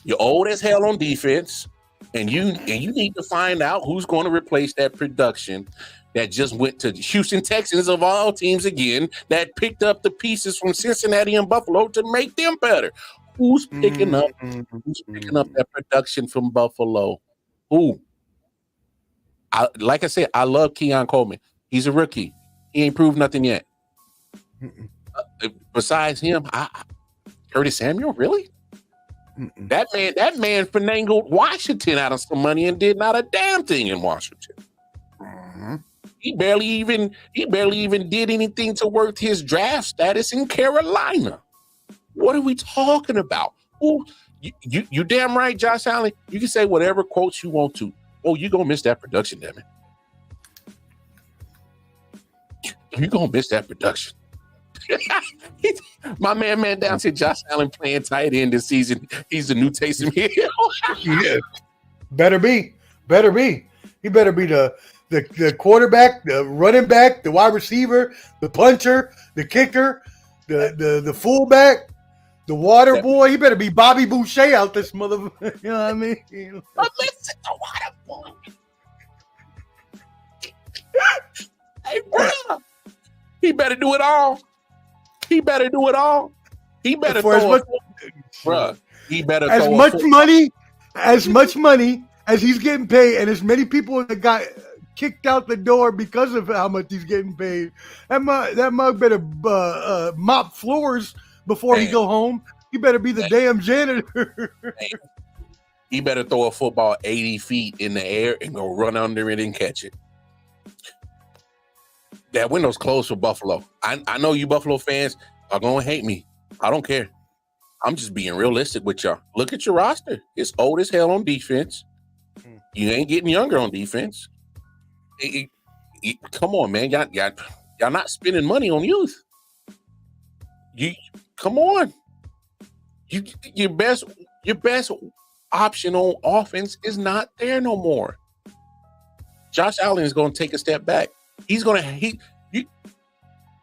You're old as hell on defense, and you need to find out who's going to replace that production that just went to Houston Texans of all teams again, that picked up the pieces from Cincinnati and Buffalo to make them better. Who's picking up that production from Buffalo? Who? Like I said, I love Keon Coleman. He's a rookie. He ain't proved nothing yet. Besides him, Curtis Samuel, really? That man finagled Washington out of some money and did not a damn thing in Washington. He barely even did anything to worth his draft status in Carolina. What are we talking about? Ooh, you damn right, Josh Allen. You can say whatever quotes you want to. Oh, you're gonna miss that production, damn it. You're gonna miss that production. My man down said Josh Allen playing tight end this season. He's the new Taysom Hill. Yeah. Better be. He better be the quarterback, the running back, the wide receiver, the puncher, the kicker, the fullback, the water boy. He better be Bobby Boucher out this motherfucker. You know what I mean? Listen, the water boy. Hey, bro. He better do it all. He better throw as much as much money as he's getting paid, and as many people that got kicked out the door because of how much he's getting paid, that mug better mop floors before he go home. He better be the damn janitor. He better throw a football 80 feet in the air and go run under it and catch it. That window's closed for Buffalo. I know you Buffalo fans are going to hate me. I don't care. I'm just being realistic with y'all. Look at your roster. It's old as hell on defense. You ain't getting younger on defense. Come on, man. Y'all not spending money on youth. Come on. Your best option on offense is not there no more. Josh Allen is going to take a step back.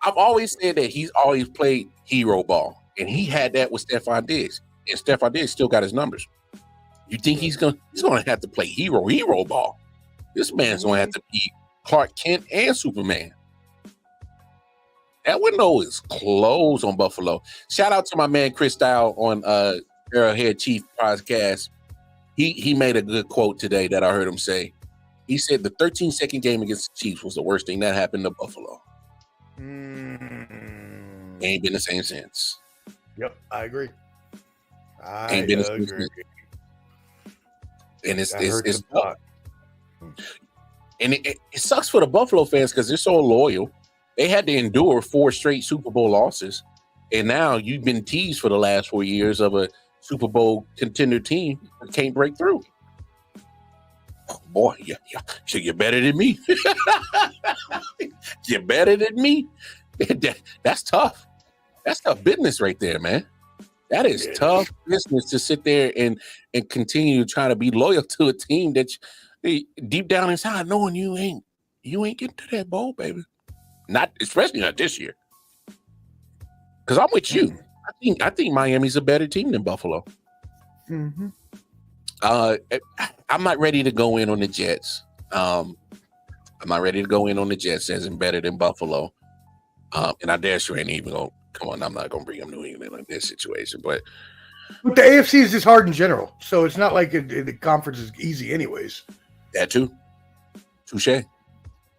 I've always said that he's always played hero ball, and he had that with Stephon Diggs, and Stephon Diggs still got his numbers. You think he's going to have to play hero ball? This man's going to have to be Clark Kent and Superman. That window is closed on Buffalo. Shout out to my man Chris Style on Arrowhead Chief podcast. He made a good quote today that I heard him say. He said the 13-second game against the Chiefs was the worst thing that happened to Buffalo. Ain't been the same since. Yep, I agree. Ain't been the same since. And it's tough. And it sucks for the Buffalo fans because they're so loyal. They had to endure 4 straight Super Bowl losses. And now you've been teased for the last 4 years of a Super Bowl contender team that can't break through. Oh boy, so you're better than me. You're better than me. That's tough. That's tough business right there, man. That is tough business to sit there and continue to try to be loyal to a team that deep down inside knowing you ain't getting to that bowl, baby. Not especially not this year. Because I'm with you. I think Miami's a better team than Buffalo. Mm-hmm. I'm not ready to go in on the Jets. I'm not ready to go in on the Jets as in better than Buffalo. And I dare sure ain't even going. Come on, I'm not going to bring up New England in this situation. But the AFC is just hard in general, so it's not like the conference is easy, anyways. That too. Touche.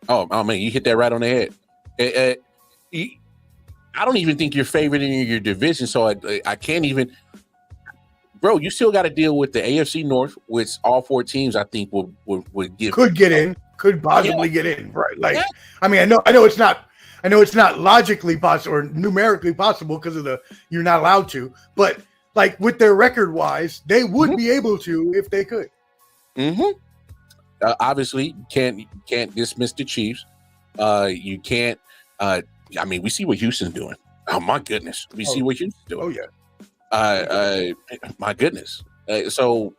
Oh man, you hit that right on the head. I don't even think you're favored in your division, so I can't even. Bro, you still got to deal with the AFC North, which all 4 teams I think would give could get in, could possibly get in, right? Like, I mean, I know it's not logically possible or numerically possible because of you're not allowed to, but like with their record wise, they would be able to if they could. Mm-hmm. Obviously, you can't dismiss the Chiefs. You can't. I mean, we see what Houston's doing. Oh my goodness, we see what Houston's doing. Oh yeah. My goodness. So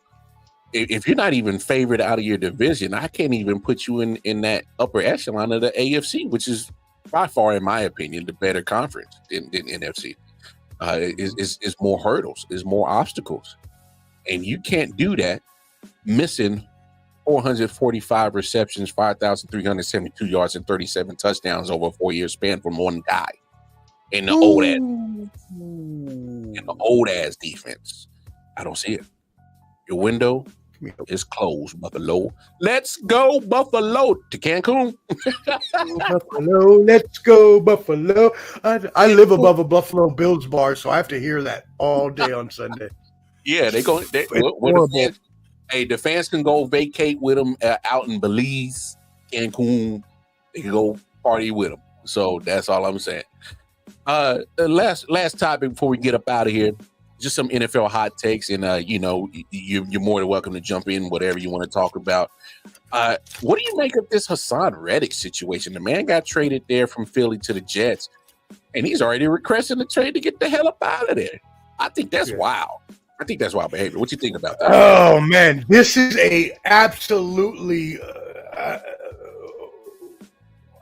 if you're not even favored out of your division, I can't even put you in that upper echelon of the AFC, which is by far, in my opinion, the better conference than NFC. Is more hurdles, is more obstacles, and you can't do that missing 445 receptions, 5,372 yards, and 37 touchdowns over a 4-year span from one guy in the old ass defense. I don't see it. Your window is closed, Buffalo. Let's go, Buffalo, to Cancun. Buffalo, let's go, Buffalo. I live above a Buffalo Bills bar, so I have to hear that all day on Sunday. Yeah, the fans can go vacate with them out in Belize, Cancun. They can go party with them. So that's all I'm saying. Last topic before we get up out of here, just some NFL hot takes, and you're more than welcome to jump in whatever you want to talk about. What do you make of this Hassan Reddick situation? The man got traded there from Philly to the Jets, and he's already requesting the trade to get the hell up out of there. I think that's wild. I think that's wild behavior. What you think about that? Oh man, this is a absolutely.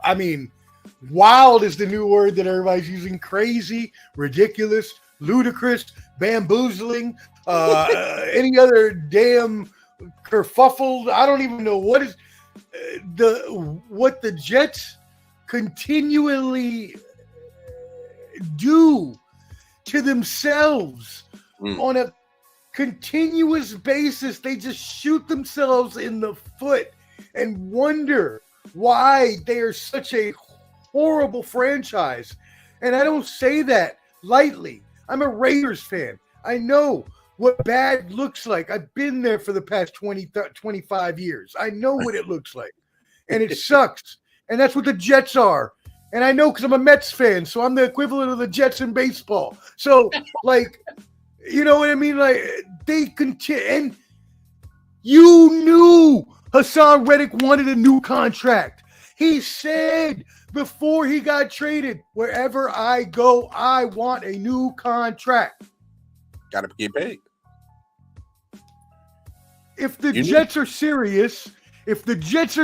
I mean, wild is the new word that everybody's using. Crazy, ridiculous, ludicrous, bamboozling, any other damn kerfuffle. I don't even know what the Jets continually do to themselves on a continuous basis, they just shoot themselves in the foot and wonder why they are such a horrible franchise. And I don't say that lightly. I'm a Raiders fan. I know what bad looks like. I've been there for the past 25 years. I know what it looks like. And it sucks. And that's what the Jets are. And I know because I'm a Mets fan, so I'm the equivalent of the Jets in baseball. So, like, you know what I mean? Like, they continue. And you knew Hassan Reddick wanted a new contract. He said before he got traded, wherever I go, I want a new contract. Got to get paid. If the Jets are serious, if the Jets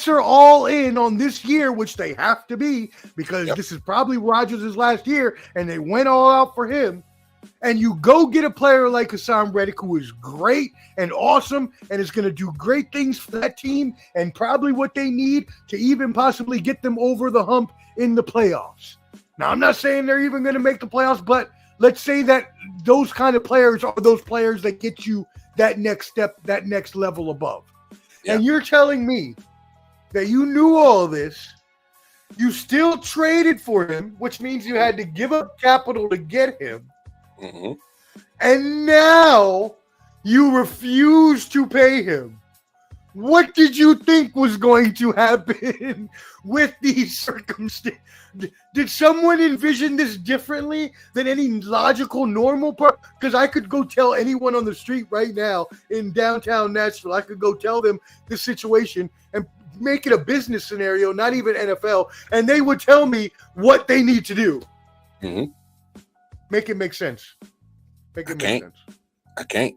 are all in on this year, which they have to be, because this is probably Rodgers' last year, and they went all out for him, and you go get a player like Hassan Reddick, who is great and awesome and is going to do great things for that team and probably what they need to even possibly get them over the hump in the playoffs. Now, I'm not saying they're even going to make the playoffs, but let's say that those kind of players are those players that get you that next step, that next level above. Yeah. And you're telling me that you knew all this, you still traded for him, which means you had to give up capital to get him. Mm-hmm. And now you refuse to pay him. What did you think was going to happen with these circumstances? Did someone envision this differently than any logical, normal part? Because I could go tell anyone on the street right now in downtown Nashville, I could go tell them this situation and make it a business scenario, not even NFL, and they would tell me what they need to do. Mm-hmm. Make it make sense. Make it make sense. I can't.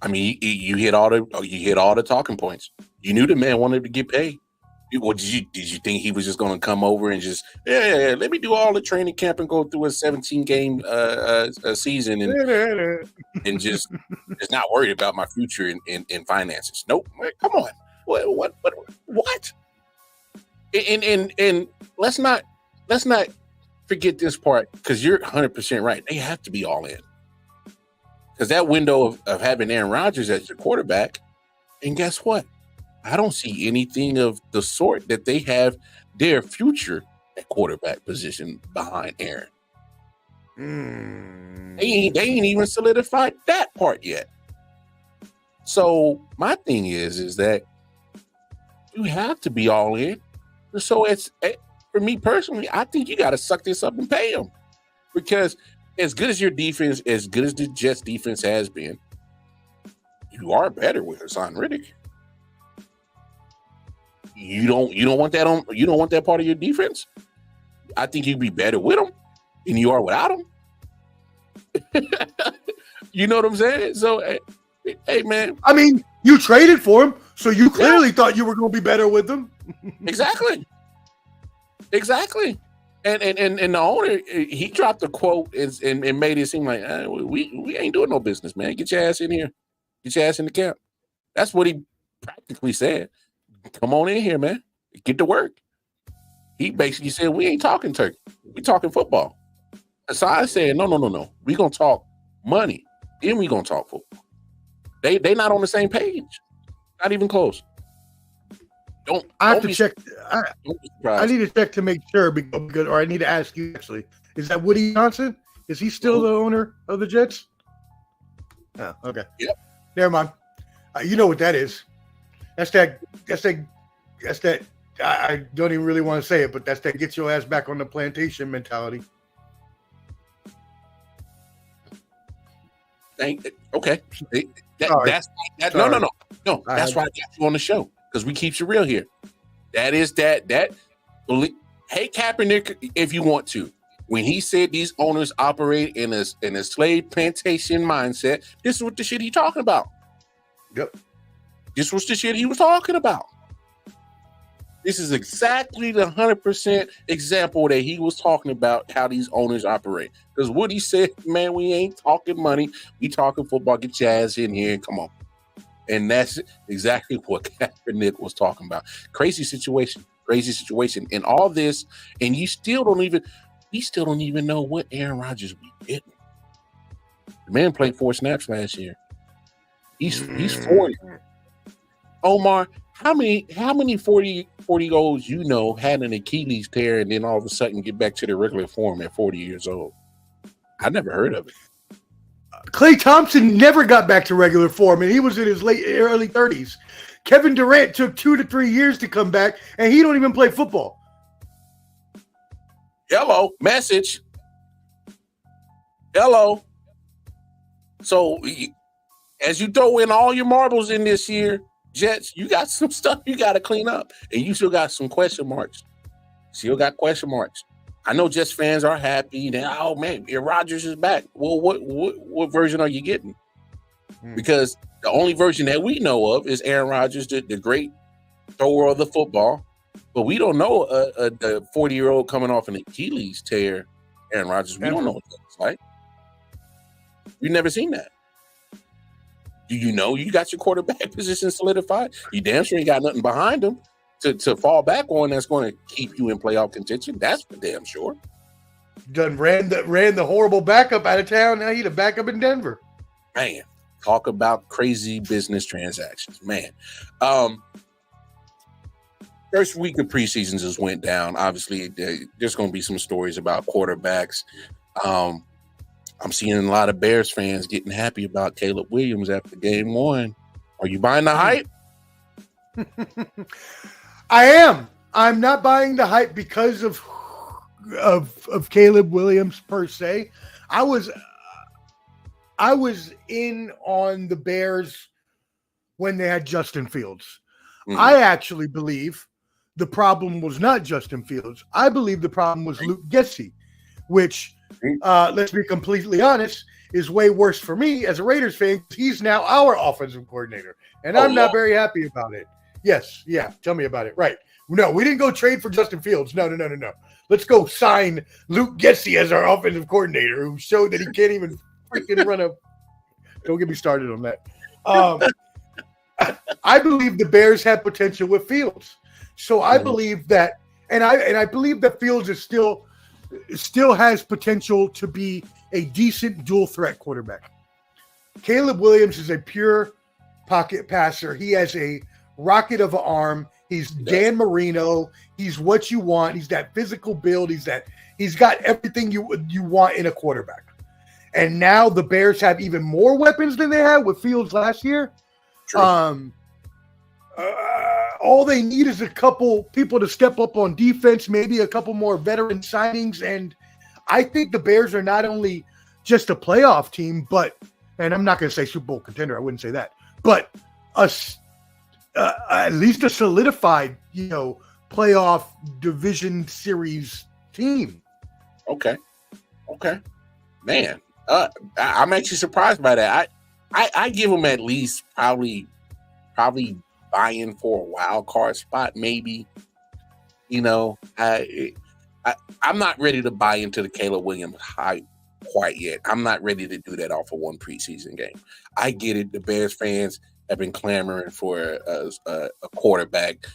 I mean, you hit all the talking points. You knew the man wanted to get paid. Did you think he was just going to come over and just let me do all the training camp and go through a 17-game season and just not worried about my future in finances? Nope. Come on. What? And let's not forget this part, because you're 100% right. They have to be all in, because that window of having Aaron Rodgers as your quarterback, and guess what? I don't see anything of the sort that they have their future at quarterback position behind Aaron. They ain't even solidified that part yet. So my thing is that you have to be all in. So for me personally, I think you got to suck this up and pay him, because as good as your defense, as good as the Jets defense has been, you are better with Hassan Reddick. You don't want that part of your defense. I think you'd be better with him than you are without him. You know what I'm saying? So, hey, man. I mean, you traded for him, so you clearly thought you were going to be better with him. Exactly. And the owner, he dropped a quote and made it seem like we ain't doing no business, man. Get your ass in here. Get your ass in the camp. That's what he practically said. Come on in here, man. Get to work. He basically said, we ain't talking turkey. We talking football. So I said, no. We gonna talk money. Then we gonna talk football. They not on the same page. Not even close. I have to check. I need to check to make sure, because, or I need to ask you actually. Is that Woody Johnson? Is he still the owner of the Jets? Oh, okay. Yep. Never mind. You know what that is. That's that. I don't even really want to say it, but that's that get your ass back on the plantation mentality. Okay. That's no. That's why I got you on the show, because we keep you real here. That is that. Hey, Kaepernick, if you want to. When he said these owners operate in a slave plantation mindset, this is what the shit he talking about. Yep. This was the shit he was talking about. This is exactly the 100% example that he was talking about, how these owners operate. Because what he said, man, we ain't talking money. We talking football. Get your ass in here and come on. And that's exactly what Kaepernick was talking about. Crazy situation. And all this, and we still don't even know what Aaron Rodgers be getting. The man played 4 snaps last year. He's 40. Omar, how many 40-year-olds you know had an Achilles tear and then all of a sudden get back to their regular form at 40 years old? I never heard of it. Klay Thompson never got back to regular form, and he was in his early 30s. Kevin Durant took 2 to 3 years to come back, and he don't even play football. Hello, message. Hello. So, as you throw in all your marbles in this year, Jets, you got some stuff you got to clean up, and you still got some question marks. I know Jets fans are happy that, oh man, Aaron Rodgers is back. Well, what version are you getting? Because the only version that we know of is Aaron Rodgers, the great thrower of the football, but we don't know the 40-year-old coming off an Achilles tear, Aaron Rodgers. We don't know what that's like. We've never seen that. Do you know you got your quarterback position solidified? You damn sure ain't got nothing behind him to fall back on that's going to keep you in playoff contention. That's for damn sure. Done ran the horrible backup out of town. Now he the backup in Denver. Man, talk about crazy business transactions. Man. First week of preseason just went down. Obviously, there's going to be some stories about quarterbacks. I'm seeing a lot of Bears fans getting happy about Caleb Williams after game 1. Are you buying the hype? I am. I'm not buying the hype because of Caleb Williams per se. I was in on the Bears when they had Justin Fields. Mm-hmm. I actually believe the problem was not Justin Fields. I believe the problem was Luke Getsy, which, let's be completely honest, is way worse for me as a Raiders fan. He's now our offensive coordinator, and I'm not very happy about it. Yes, yeah, tell me about it. Right. No, we didn't go trade for Justin Fields. No. Let's go sign Luke Getsy as our offensive coordinator, who showed that he can't even freaking run a – don't get me started on that. I believe the Bears have potential with Fields. So I believe that – and I believe that Fields is still has potential to be a decent dual-threat quarterback. Caleb Williams is a pure pocket passer. He has a rocket of an arm. He's Dan Marino. He's what you want. He's that physical build. He's got everything you want in a quarterback. And now the Bears have even more weapons than they had with Fields last year. All they need is a couple people to step up on defense, maybe a couple more veteran signings. And I think the Bears are not only just a playoff team, but, and I'm not going to say Super Bowl contender, I wouldn't say that, but at least a solidified, playoff division series team. Okay. Man, I'm actually surprised by that. I give them at least probably buy-in for a wild card spot, maybe. I'm not ready to buy into the Caleb Williams hype quite yet. I'm not ready to do that off of one preseason game. I get it. The Bears fans have been clamoring for a quarterback,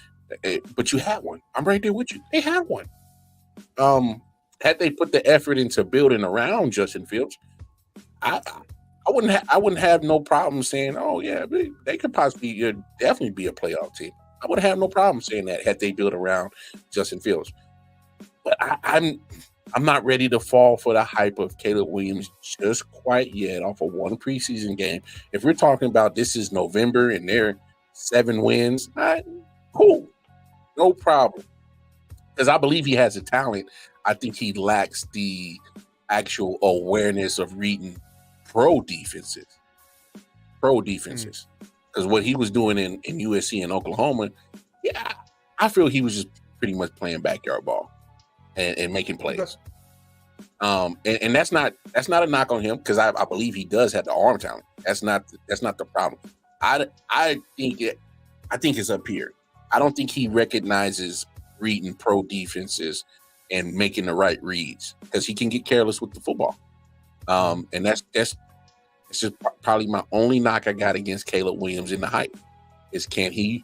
but you had one. I'm right there with you. They had one. Had they put the effort into building around Justin Fields, I wouldn't have no problem saying, oh yeah, they could possibly definitely be a playoff team. I would have no problem saying that had they built around Justin Fields. But I'm not ready to fall for the hype of Caleb Williams just quite yet off of one preseason game. If we're talking about this is November and they're 7 wins, cool, no problem. Because I believe he has a talent. I think he lacks the actual awareness of reading pro defenses. Because what he was doing in USC and Oklahoma, yeah, I feel he was just pretty much playing backyard ball and making plays. And that's not a knock on him, because I believe he does have the arm talent. That's not the problem. I think it's up here. I don't think he recognizes reading pro defenses and making the right reads, because he can get careless with the football. And that's just probably my only knock I got against Caleb Williams in the hype is, can he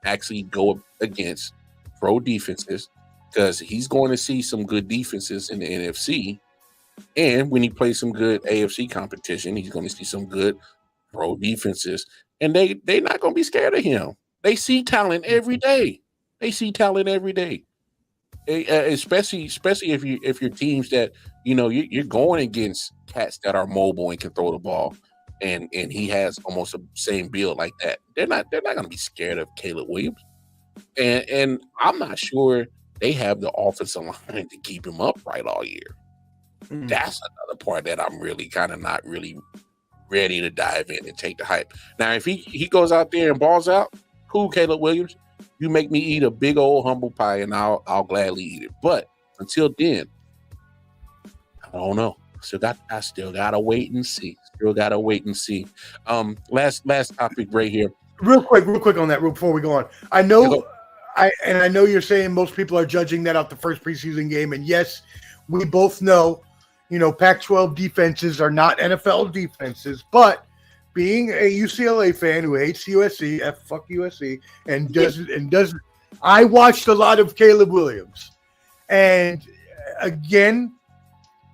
actually go against pro defenses? Because he's going to see some good defenses in the NFC, And when he plays some good AFC competition, he's going to see some good pro defenses. And they're not going to be scared of him. They see talent every day. Especially if you're teams that you're going against cats that are mobile and can throw the ball, and he has almost the same build like that. They're not going to be scared of Caleb Williams, and I'm not sure they have the offensive line to keep him upright all year. That's another part that I'm really kind of not really ready to dive in and take the hype. Now, if he goes out there and balls out, cool, Caleb Williams. You make me eat a big old humble pie, and I'll gladly eat it. But until then, I don't know. I still gotta wait and see. Last topic right here. Real quick on that, before we go on. I know you're saying most people are judging that out the first preseason game, and yes, we both know, Pac-12 defenses are not NFL defenses, but being a UCLA fan who hates USC, fuck USC, and doesn't, I watched a lot of Caleb Williams, and again,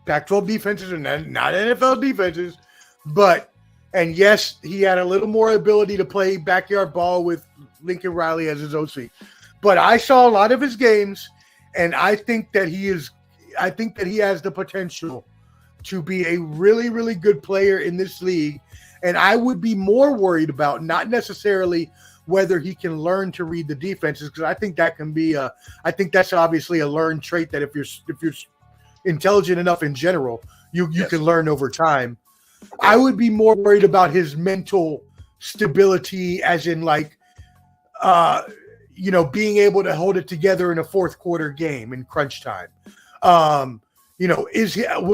Pac-12 defenses are not NFL defenses, and yes, he had a little more ability to play backyard ball with Lincoln Riley as his OC, but I saw a lot of his games, and I think that he has the potential to be a really, really good player in this league. And I would be more worried about not necessarily whether he can learn to read the defenses, because I think that can be I think that's obviously a learned trait that if you're intelligent enough in general, you can learn over time. I would be more worried about his mental stability, as in being able to hold it together in a fourth quarter game in crunch time. What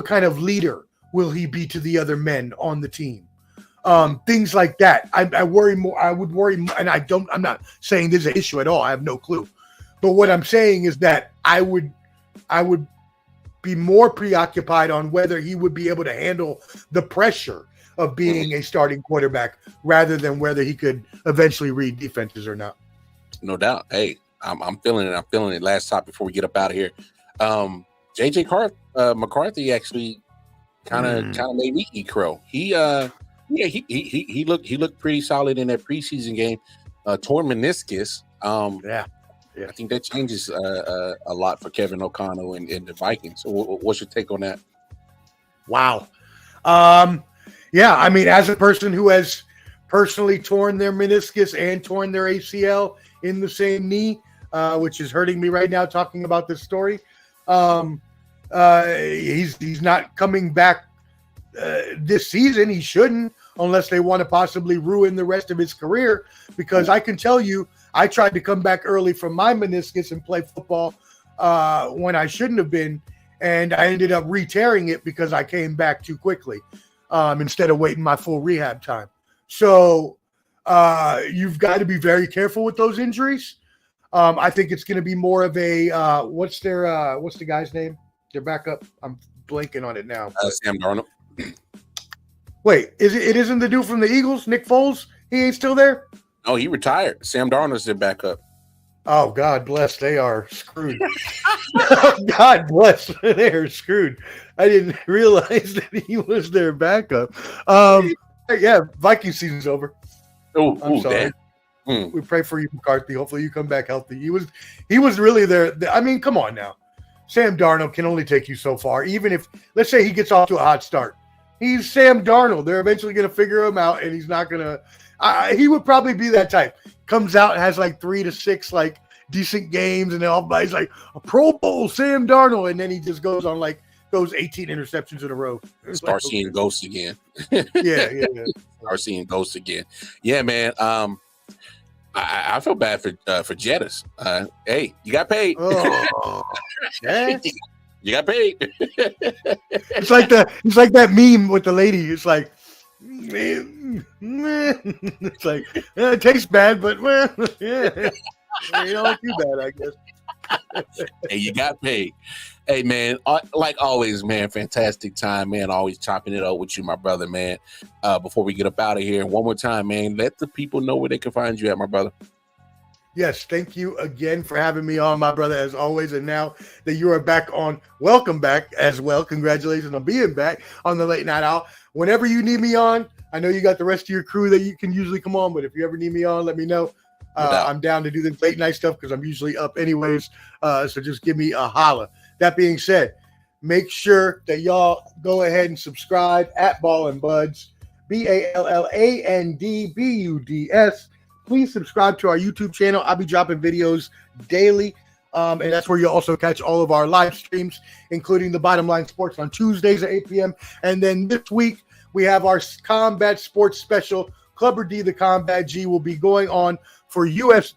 kind of leader will he be to the other men on the team? Things like that. I worry more. I would worry, and I'm not saying there's an issue at all. I have no clue. But what I'm saying is that I would be more preoccupied on whether he would be able to handle the pressure of being a starting quarterback rather than whether he could eventually read defenses or not. No doubt. Hey, I'm feeling it. Last topic before we get up out of here. JJ McCarthy actually kind of made me eat crow. He looked pretty solid in that preseason game. Torn meniscus. I think that changes a lot for Kevin O'Connell and the Vikings. So what's your take on that? Wow. I mean, as a person who has personally torn their meniscus and torn their ACL in the same knee, which is hurting me right now talking about this story. He's not coming back this season. He shouldn't, unless they want to possibly ruin the rest of his career, because I can tell you, I tried to come back early from my meniscus and play football when I shouldn't have been, and I ended up re-tearing it because I came back too quickly instead of waiting my full rehab time. So you've got to be very careful with those injuries. I think it's going to be more of a what's the guy's name? Their backup. I'm blanking on it now. Sam Darnold. Wait, it isn't the dude from the Eagles, Nick Foles? He ain't still there? No, he retired. Sam Darnold's their backup. Oh, God bless. They are screwed. God bless. They are screwed. I didn't realize that he was their backup. Viking season's over. I'm sorry. We pray for you, McCarthy. Hopefully you come back healthy. He was really there. I mean, come on now. Sam Darnold can only take you so far. Even if, let's say he gets off to a hot start. He's Sam Darnold. They're eventually going to figure him out, and he's not going to he would probably be that type. Comes out and has like 3 to 6 like decent games, and then everybody's like a Pro Bowl Sam Darnold, and then he just goes on like those 18 interceptions in a row. Start seeing ghosts again. Yeah. Start seeing ghosts again. Yeah, man. I feel bad for Jettis. Hey, you got paid. Oh, yeah. You got paid. It's like that meme with the lady. It's like, it's like it tastes bad, but yeah, you don't too bad, I guess. Hey, you got paid. Hey, man, like always, man, fantastic time, man. Always chopping it up with you, my brother, man. Before we get up out of here, one more time, man, let the people know where they can find you at, my brother. Yes, thank you again for having me on, my brother, as always. And now that you are back on, welcome back as well. Congratulations on being back on the Late Night Owl. Whenever you need me on, I know you got the rest of your crew that you can usually come on, but if you ever need me on, let me know. I'm down to do the late night stuff because I'm usually up anyways. So just give me a holla. That being said, make sure that y'all go ahead and subscribe at Ball and Buds, BALLANDBUDS. Please subscribe to our YouTube channel. I'll be dropping videos daily. And that's where you'll also catch all of our live streams, including the Bottom Line Sports on Tuesdays at 8 p.m. And then this week, we have our Combat Sports Special. Clubber D, the Combat G, will be going on for UFC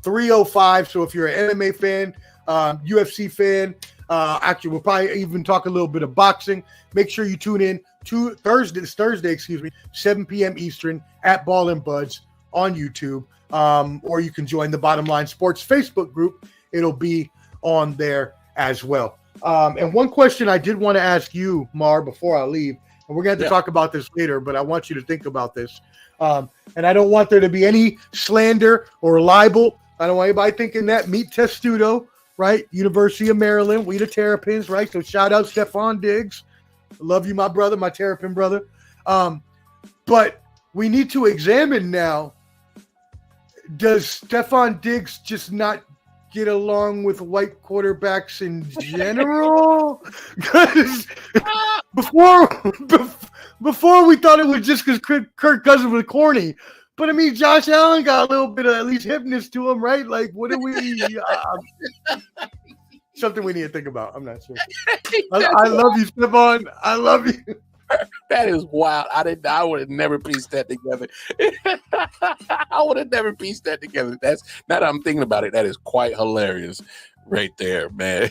305. So if you're an MMA fan, UFC fan, actually, we'll probably even talk a little bit of boxing. Make sure you tune in to Thursday, 7 p.m. Eastern at Ball and Buds on YouTube. Or you can join the Bottom Line Sports Facebook group. It'll be on there as well. And one question I did want to ask you, Mar, before I leave, and we're going to have to talk about this later, but I want you to think about this. And I don't want there to be any slander or libel. I don't want anybody thinking that. Meet Testudo, right? University of Maryland. We the Terrapins, right? So shout out Stephon Diggs. I love you, my brother, my Terrapin brother. But we need to examine now, does Stephon Diggs just not get along with white quarterbacks in general? Because before we thought it was just because Kirk Cousins was corny. But I mean, Josh Allen got a little bit of at least hipness to him, right? Like, what do we? Something we need to think about. I'm not sure. I love you, Stephon. I love you. That is wild. I would have never pieced that together. I would have never pieced that together. That's now that I'm thinking about it, that is quite hilarious right there, man.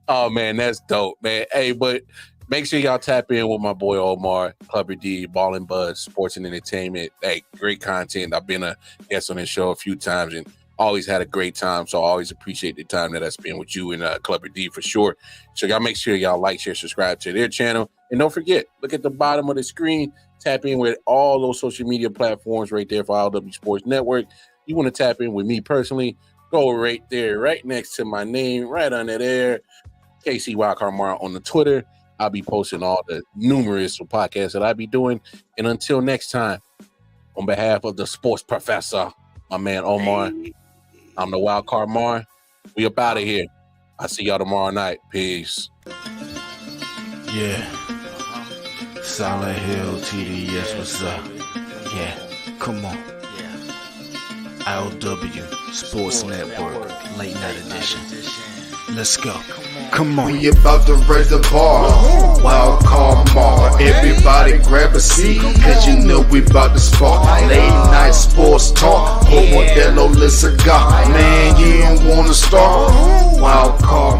Oh man, that's dope, man. Hey, but make sure y'all tap in with my boy Omar, Clubber D, Ball and Buzz, Sports and Entertainment. Hey, great content. I've been a guest on this show a few times and always had a great time. So I always appreciate the time that I spend with you and Clubber D for sure. So y'all make sure y'all like, share, subscribe to their channel. And don't forget, look at the bottom of the screen, tap in with all those social media platforms right there for I.O.W Sports Network. You want to tap in with me personally, go right there, right next to my name, right under there, KC Wildcard on the Twitter. I'll be posting all the numerous podcasts that I be doing. And until next time, on behalf of the sports professor, my man Omar, I'm the Wildcard Mar. We up out of here. I'll see y'all tomorrow night. Peace. Yeah. Silent Hill, TDS, what's up? Yeah, come on. I.O.W Sports Network, Late Night Edition. Let's go. Come on. We about to raise the bar. Wildcard Mar. Everybody grab a seat, cause you know we about to spark. Late night sports talk. Modelo, let's go. Man, you don't wanna start. Wildcard